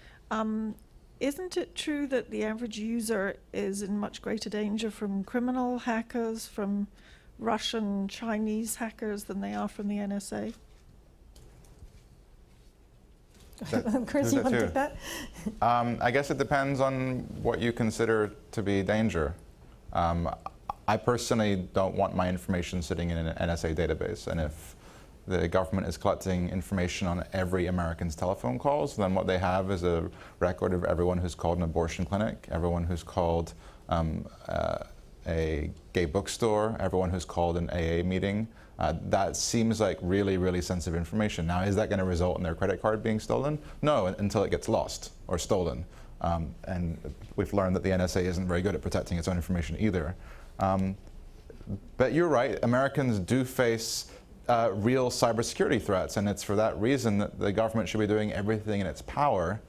Isn't it true that the average user is in much greater danger from criminal hackers, from Russian, Chinese hackers than they are from the NSA? Chris, you want to take that? I guess it depends on what you consider to be danger. I personally don't want my information sitting in an NSA database, and if the government is collecting information on every American's telephone calls, then what they have is a record of everyone who's called an abortion clinic, everyone who's called a gay bookstore, everyone who's called an AA meeting. That seems like really, really sensitive information. Now, is that going to result in their credit card being stolen? No, until it gets lost or stolen. And we've learned that the NSA isn't very good at protecting its own information either. But you're right, Americans do face real cybersecurity threats. And it's for that reason that the government should be doing everything in its power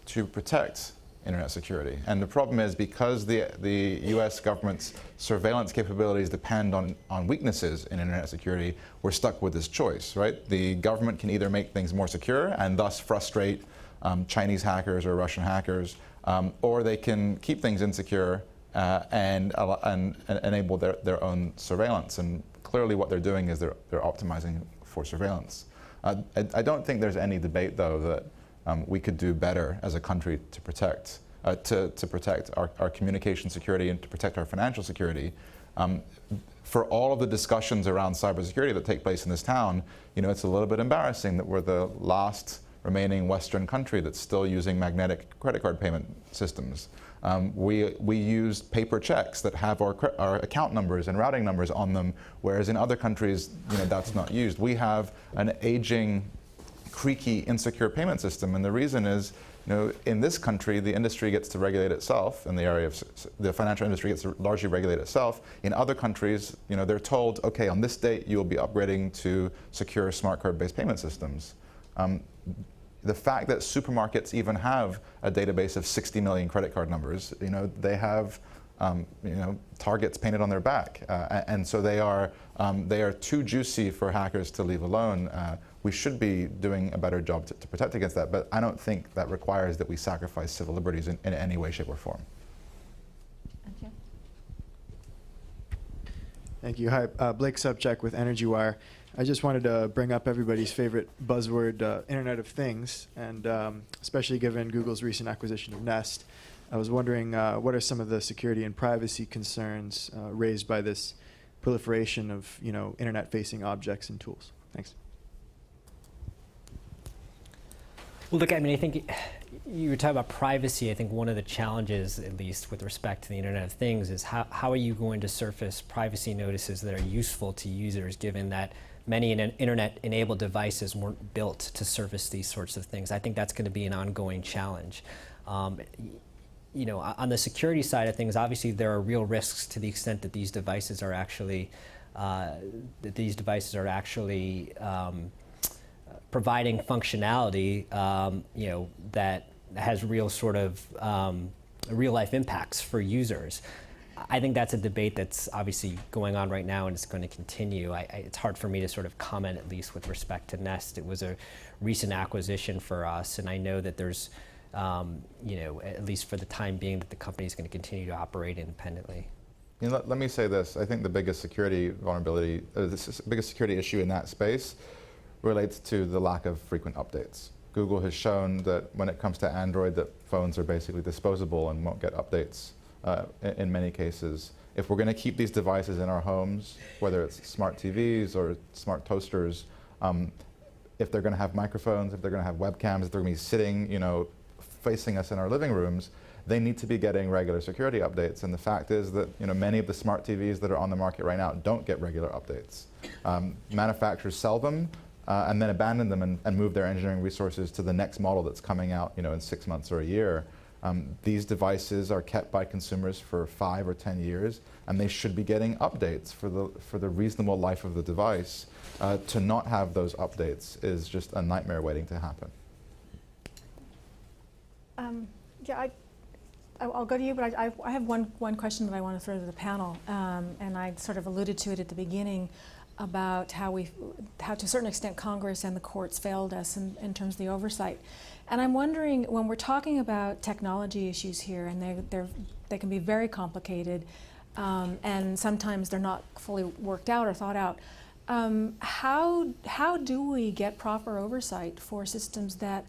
to protect internet security. And the problem is, because the US government's surveillance capabilities depend on weaknesses in internet security, we're stuck with this choice, right? The government can either make things more secure and thus frustrate Chinese hackers or Russian hackers, or they can keep things insecure and enable their own surveillance. And clearly what they're doing is they're optimizing for surveillance. I don't think there's any debate, though, that we could do better as a country to protect our communication security and to protect our financial security. For all of the discussions around cybersecurity that take place in this town, it's a little bit embarrassing that we're the last remaining Western country that's still using magnetic credit card payment systems. We use paper checks that have our account numbers and routing numbers on them, whereas in other countries, that's not used. We have an aging, creaky, insecure payment system, and the reason is, in this country, the industry gets to regulate itself. In the area of the financial industry gets to largely regulate itself. In other countries, they're told, okay, on this date, you'll be upgrading to secure smart card-based payment systems. The fact that supermarkets even have a database of 60 million credit card numbers, they have targets painted on their back, and so they are too juicy for hackers to leave alone. We should be doing a better job to protect against that, but I don't think that requires that we sacrifice civil liberties in any way, shape, or form. Thank you. Thank you. Hi, Blake Subcheck with EnergyWire. I just wanted to bring up everybody's favorite buzzword, Internet of Things, and especially given Google's recent acquisition of Nest. I was wondering, what are some of the security and privacy concerns raised by this proliferation of, internet-facing objects and tools? Thanks. Well, look, I think you were talking about privacy. I think one of the challenges, at least with respect to the Internet of Things, is how are you going to surface privacy notices that are useful to users, given that many internet-enabled devices weren't built to surface these sorts of things. I think that's going to be an ongoing challenge. On the security side of things, obviously there are real risks to the extent that these devices are actually providing functionality, that has real sort of real-life impacts for users. I think that's a debate that's obviously going on right now, and it's going to continue. It's hard for me to sort of comment, at least with respect to Nest. It was a recent acquisition for us, and I know that there's, at least for the time being, that the company is going to continue to operate independently. Let me say this. I think the biggest security vulnerability, the biggest security issue in that space relates to the lack of frequent updates. Google has shown that when it comes to Android, that phones are basically disposable and won't get updates. In many cases. If we're going to keep these devices in our homes, whether it's smart TVs or smart toasters, if they're going to have microphones, if they're going to have webcams, if they're going to be sitting, facing us in our living rooms, they need to be getting regular security updates. And the fact is that many of the smart TVs that are on the market right now don't get regular updates. Manufacturers sell them and then abandon them and move their engineering resources to the next model that's coming out in 6 months or a year. These devices are kept by consumers for 5 or 10 years, and they should be getting updates for the reasonable life of the device. To not have those updates is just a nightmare waiting to happen. I'll go to you, but I have one question that I want to throw to the panel, and I sort of alluded to it at the beginning about how to a certain extent Congress and the courts failed us in terms of the oversight. And I'm wondering, when we're talking about technology issues here, and they can be very complicated, and sometimes they're not fully worked out or thought out, how do we get proper oversight for systems that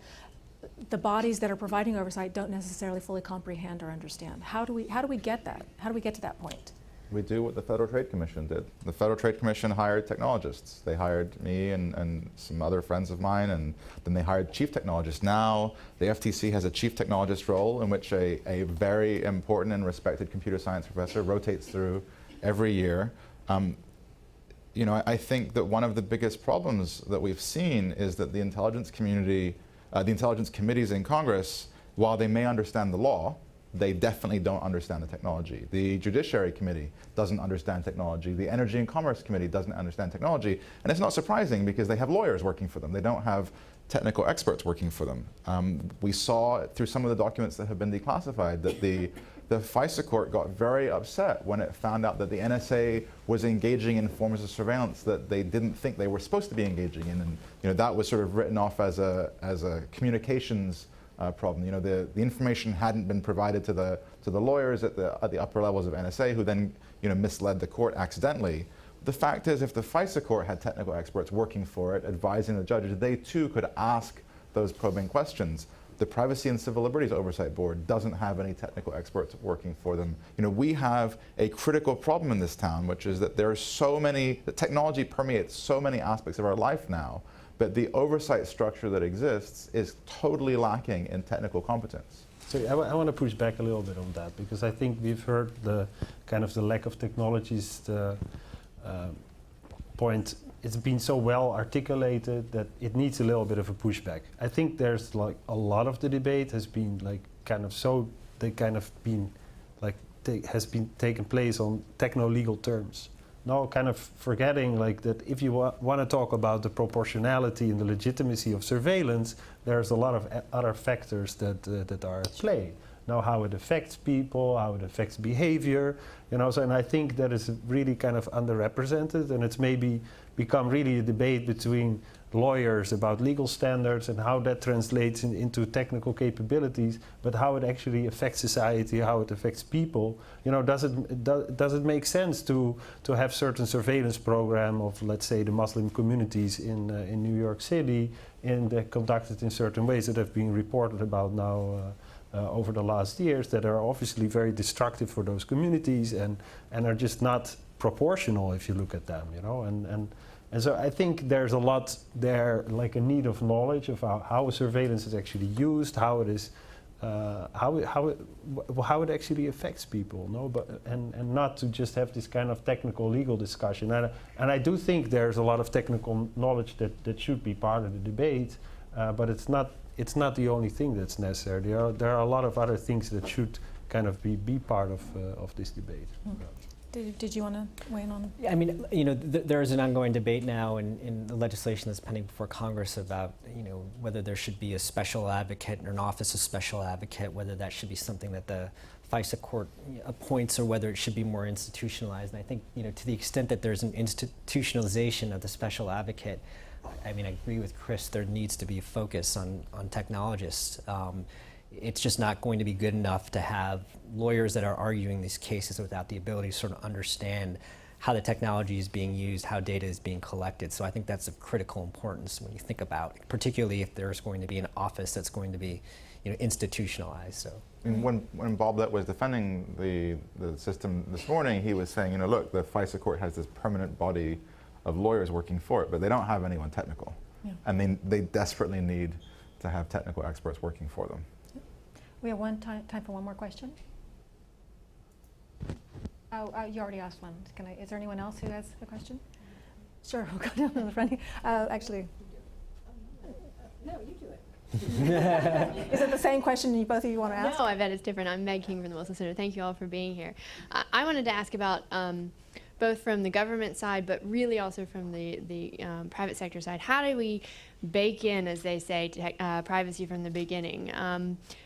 the bodies that are providing oversight don't necessarily fully comprehend or understand? How do we get that? How do we get to that point? We do what the Federal Trade Commission did. The Federal Trade Commission hired technologists. They hired me and some other friends of mine, and then they hired chief technologists. Now the FTC has a chief technologist role in which a very important and respected computer science professor rotates through every year. I think that one of the biggest problems that we've seen is that the intelligence community, the intelligence committees in Congress, while they may understand the law, they definitely don't understand the technology. The Judiciary Committee doesn't understand technology. The Energy and Commerce Committee doesn't understand technology. And it's not surprising because they have lawyers working for them. They don't have technical experts working for them. We saw through some of the documents that have been declassified that the FISA court got very upset when it found out that the NSA was engaging in forms of surveillance that they didn't think they were supposed to be engaging in, and that was sort of written off as a communications problem. The information hadn't been provided to the lawyers at the upper levels of NSA, who then misled the court accidentally. The fact is, if the FISA court had technical experts working for it, advising the judges, they too could ask those probing questions. The Privacy and Civil Liberties Oversight Board doesn't have any technical experts working for them. We have a critical problem in this town, which is that there are that technology permeates so many aspects of our life now, but the oversight structure that exists is totally lacking in technical competence. So I want to push back a little bit on that, because I think we've heard the lack of technologies point. It's been so well articulated that it needs a little bit of a pushback. I think there's a lot of the debate has been has been taken place on techno-legal terms. Now kind of forgetting that if you want to talk about the proportionality and the legitimacy of surveillance, there's a lot of other factors that are at play. Now how it affects people, how it affects behavior, and I think that is really kind of underrepresented, and it's maybe become really a debate between lawyers about legal standards and how that translates into technical capabilities, but how it actually affects society, how it affects people. Does it make sense to have certain surveillance program of, let's say, the Muslim communities in New York City, and conducted in certain ways that have been reported about now over the last years, that are obviously very destructive for those communities and are just not proportional if you look at them, and so I think there's a lot there, like a need of knowledge of how surveillance is actually used, how it is, how it actually affects people, and not to just have this kind of technical legal discussion. And I do think there's a lot of technical knowledge that should be part of the debate, but it's not the only thing that's necessary. There are a lot of other things that should kind of be part of this debate. Did you want to weigh in on? Yeah, I mean, there is an ongoing debate now in the legislation that's pending before Congress about, whether there should be a special advocate or an office of special advocate, whether that should be something that the FISA court appoints or whether it should be more institutionalized. And I think, to the extent that there's an institutionalization of the special advocate, I agree with Chris, there needs to be a focus on technologists. It's just not going to be good enough to have lawyers that are arguing these cases without the ability to sort of understand how the technology is being used, how data is being collected. So I think that's of critical importance when you think about, particularly if there's going to be an office that's going to be institutionalized. So. And when Bob Lett was defending the system this morning, he was saying, look, the FISA court has this permanent body of lawyers working for it, but they don't have anyone technical. Yeah. And they desperately need to have technical experts working for them. We have time for one more question. You already asked one. Is there anyone else who has a question? Sure, we'll go down to the front. Actually. No, you do it. Is it the same question both of you want to ask? No, I bet it's different. I'm Meg King from the Wilson Center. Thank you all for being here. I wanted to ask about both from the government side, but really also from the private sector side. How do we bake in, as they say, privacy from the beginning?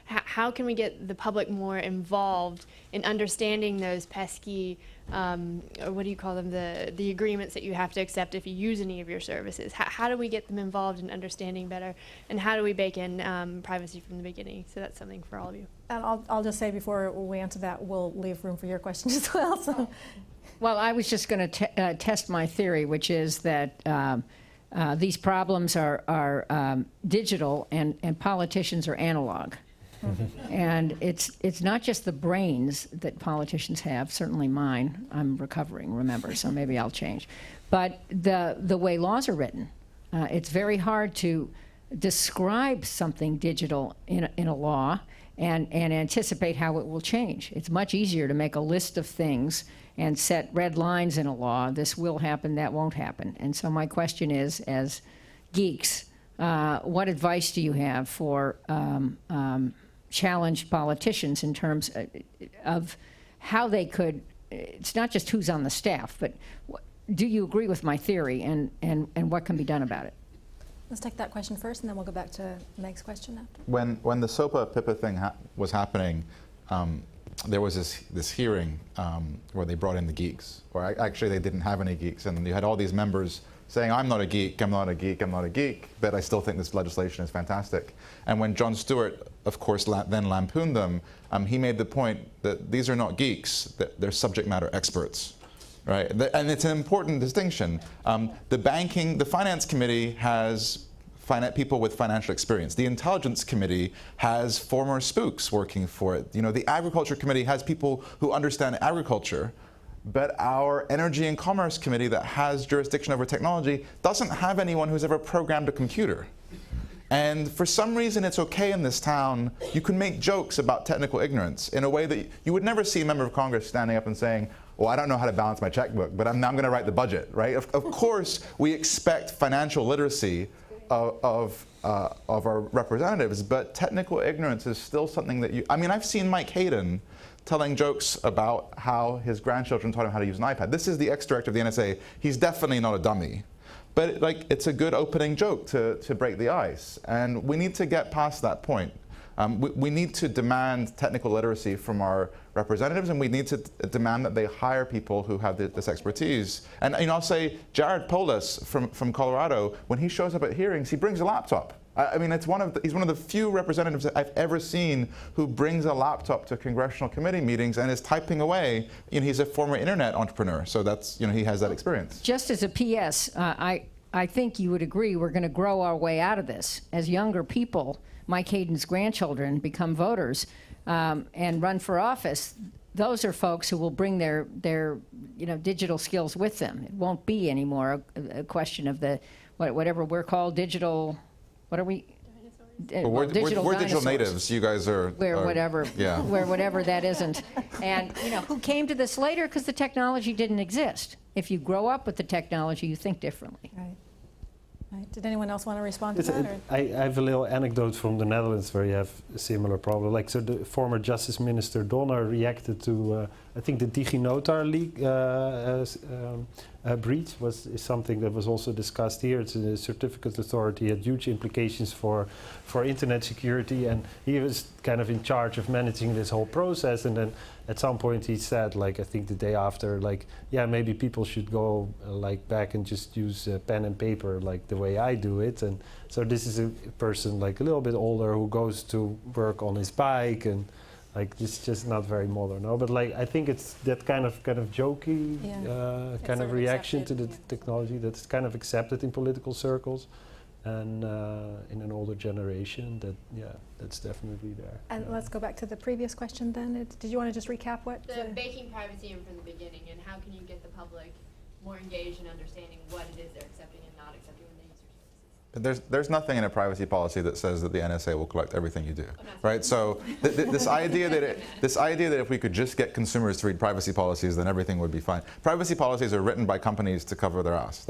How can we get the public more involved in understanding those pesky, what do you call them, the agreements that you have to accept if you use any of your services? How do we get them involved in understanding better, and how do we bake in privacy from the beginning? So that's something for all of you. And I'll just say before we answer that, we'll leave room for your questions as well. So. Well, I was just going to test my theory, which is that these problems are digital and politicians are analog. And it's not just the brains that politicians have, certainly mine. I'm recovering, remember, so maybe I'll change. But the way laws are written, it's very hard to describe something digital in a law and anticipate how it will change. It's much easier to make a list of things and set red lines in a law. This will happen, that won't happen. And so my question is, as geeks, what advice do you have for challenged politicians in terms of how they could, it's not just who's on the staff, but do you agree with my theory, and what can be done about it? Let's take that question first, and then we'll go back to Meg's question after. When the SOPA PIPA thing was happening, there was this hearing where they brought in the geeks, or actually they didn't have any geeks, and you had all these members saying, I'm not a geek, I'm not a geek, I'm not a geek, but I still think this legislation is fantastic. And when Jon Stewart, of course, then lampooned them, he made the point that these are not geeks, that they're subject matter experts. Right, and it's an important distinction. The Finance Committee has people with financial experience. The Intelligence Committee has former spooks working for it. You know, the Agriculture Committee has people who understand agriculture, but our Energy and Commerce Committee that has jurisdiction over technology doesn't have anyone who's ever programmed a computer. And for some reason, it's okay in this town. You can make jokes about technical ignorance in a way that you would never see a member of Congress standing up and saying, well, I don't know how to balance my checkbook, but I'm going to write the budget, right? Of course, we expect financial literacy of our representatives, but technical ignorance is still something that I've seen Mike Hayden telling jokes about how his grandchildren taught him how to use an iPad. This is the ex-director of the NSA. He's definitely not a dummy. But it's a good opening joke to break the ice. And we need to get past that point. We need to demand technical literacy from our representatives, and we need to demand that they hire people who have this expertise. And I'll say Jared Polis from Colorado, when he shows up at hearings, he brings a laptop. He's one of the few representatives that I've ever seen who brings a laptop to congressional committee meetings and is typing away. He's a former internet entrepreneur, so that's he has that experience. Just as a PS, I think you would agree we're going to grow our way out of this as younger people. Mike Hayden's grandchildren become voters and run for office. Those are folks who will bring their digital skills with them. It won't be anymore a question of whatever we're called digital. What are we? Well, we're digital natives. You guys are. We're whatever. Yeah. We're whatever that isn't. And who came to this later because the technology didn't exist. If you grow up with the technology, you think differently. Right. Right. Did anyone else want to respond to that? I have a little anecdote from the Netherlands where you have a similar problem. So the former Justice Minister Donner reacted to, I think, the DigiNotar leak breach is something that was also discussed here. It's a certificate authority, had huge implications for internet security, and he was kind of in charge of managing this whole process. And then at some point he said, I think the day after, maybe people should go back and just use pen and paper the way I do it. And so this is a person a little bit older who goes to work on his bike, and it's just not very modern. No? But I think it's that kind of jokey kind of reaction to the technology that's kind of accepted in political circles. And in an older generation, that's definitely there. And let's go back to the previous question then. Did you want to just recap what? The baking privacy in from the beginning, and how can you get the public more engaged in understanding what it is they're accepting and not accepting when they use your services? But there's nothing in a privacy policy that says that the NSA will collect everything you do, right? So this idea that if we could just get consumers to read privacy policies, then everything would be fine. Privacy policies are written by companies to cover their ass.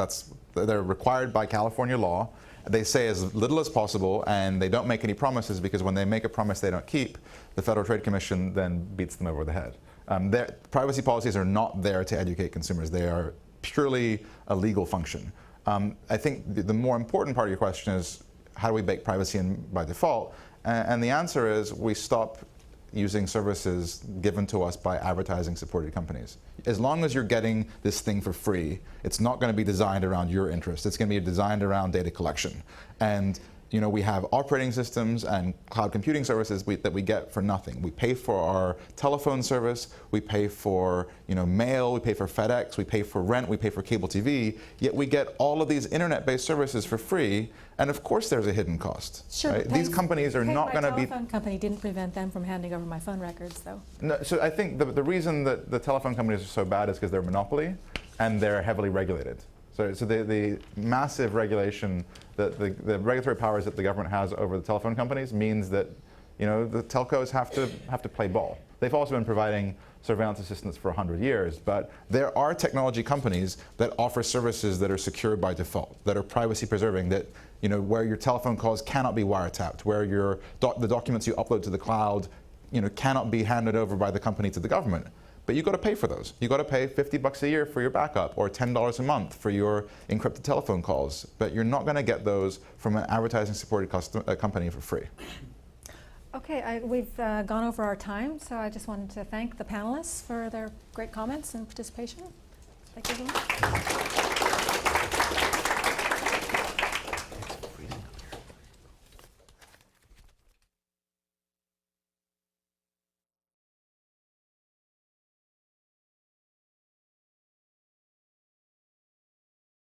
They're required by California law. They say as little as possible, and they don't make any promises, because when they make a promise they don't keep, the Federal Trade Commission then beats them over the head. Privacy policies are not there to educate consumers. They are purely a legal function. I think the more important part of your question is, how do we bake privacy in by default? And the answer is, we stop using services given to us by advertising-supported companies. As long as you're getting this thing for free, it's not going to be designed around your interests. It's going to be designed around data collection. And we have operating systems and cloud computing services that we get for nothing. We pay for our telephone service, we pay for mail, we pay for FedEx, we pay for rent, we pay for cable TV, yet we get all of these internet-based services for free, and of course there's a hidden cost. Sure, right? These companies are not going to be... My telephone company didn't prevent them from handing over my phone records, though. No, so I think the reason that the telephone companies are so bad is because they're a monopoly and they're heavily regulated. So the massive regulation, the regulatory powers that the government has over the telephone companies means that the telcos have to play ball. They've also been providing surveillance assistance for 100 years, but there are technology companies that offer services that are secure by default, that are privacy preserving, that where your telephone calls cannot be wiretapped, where the documents you upload to the cloud cannot be handed over by the company to the government. But you've got to pay for those. You've got to pay $50 a year for your backup or $10 a month for your encrypted telephone calls. But you're not going to get those from an advertising-supported company for free. Okay, we've gone over our time, so I just wanted to thank the panelists for their great comments and participation. Thank you very much.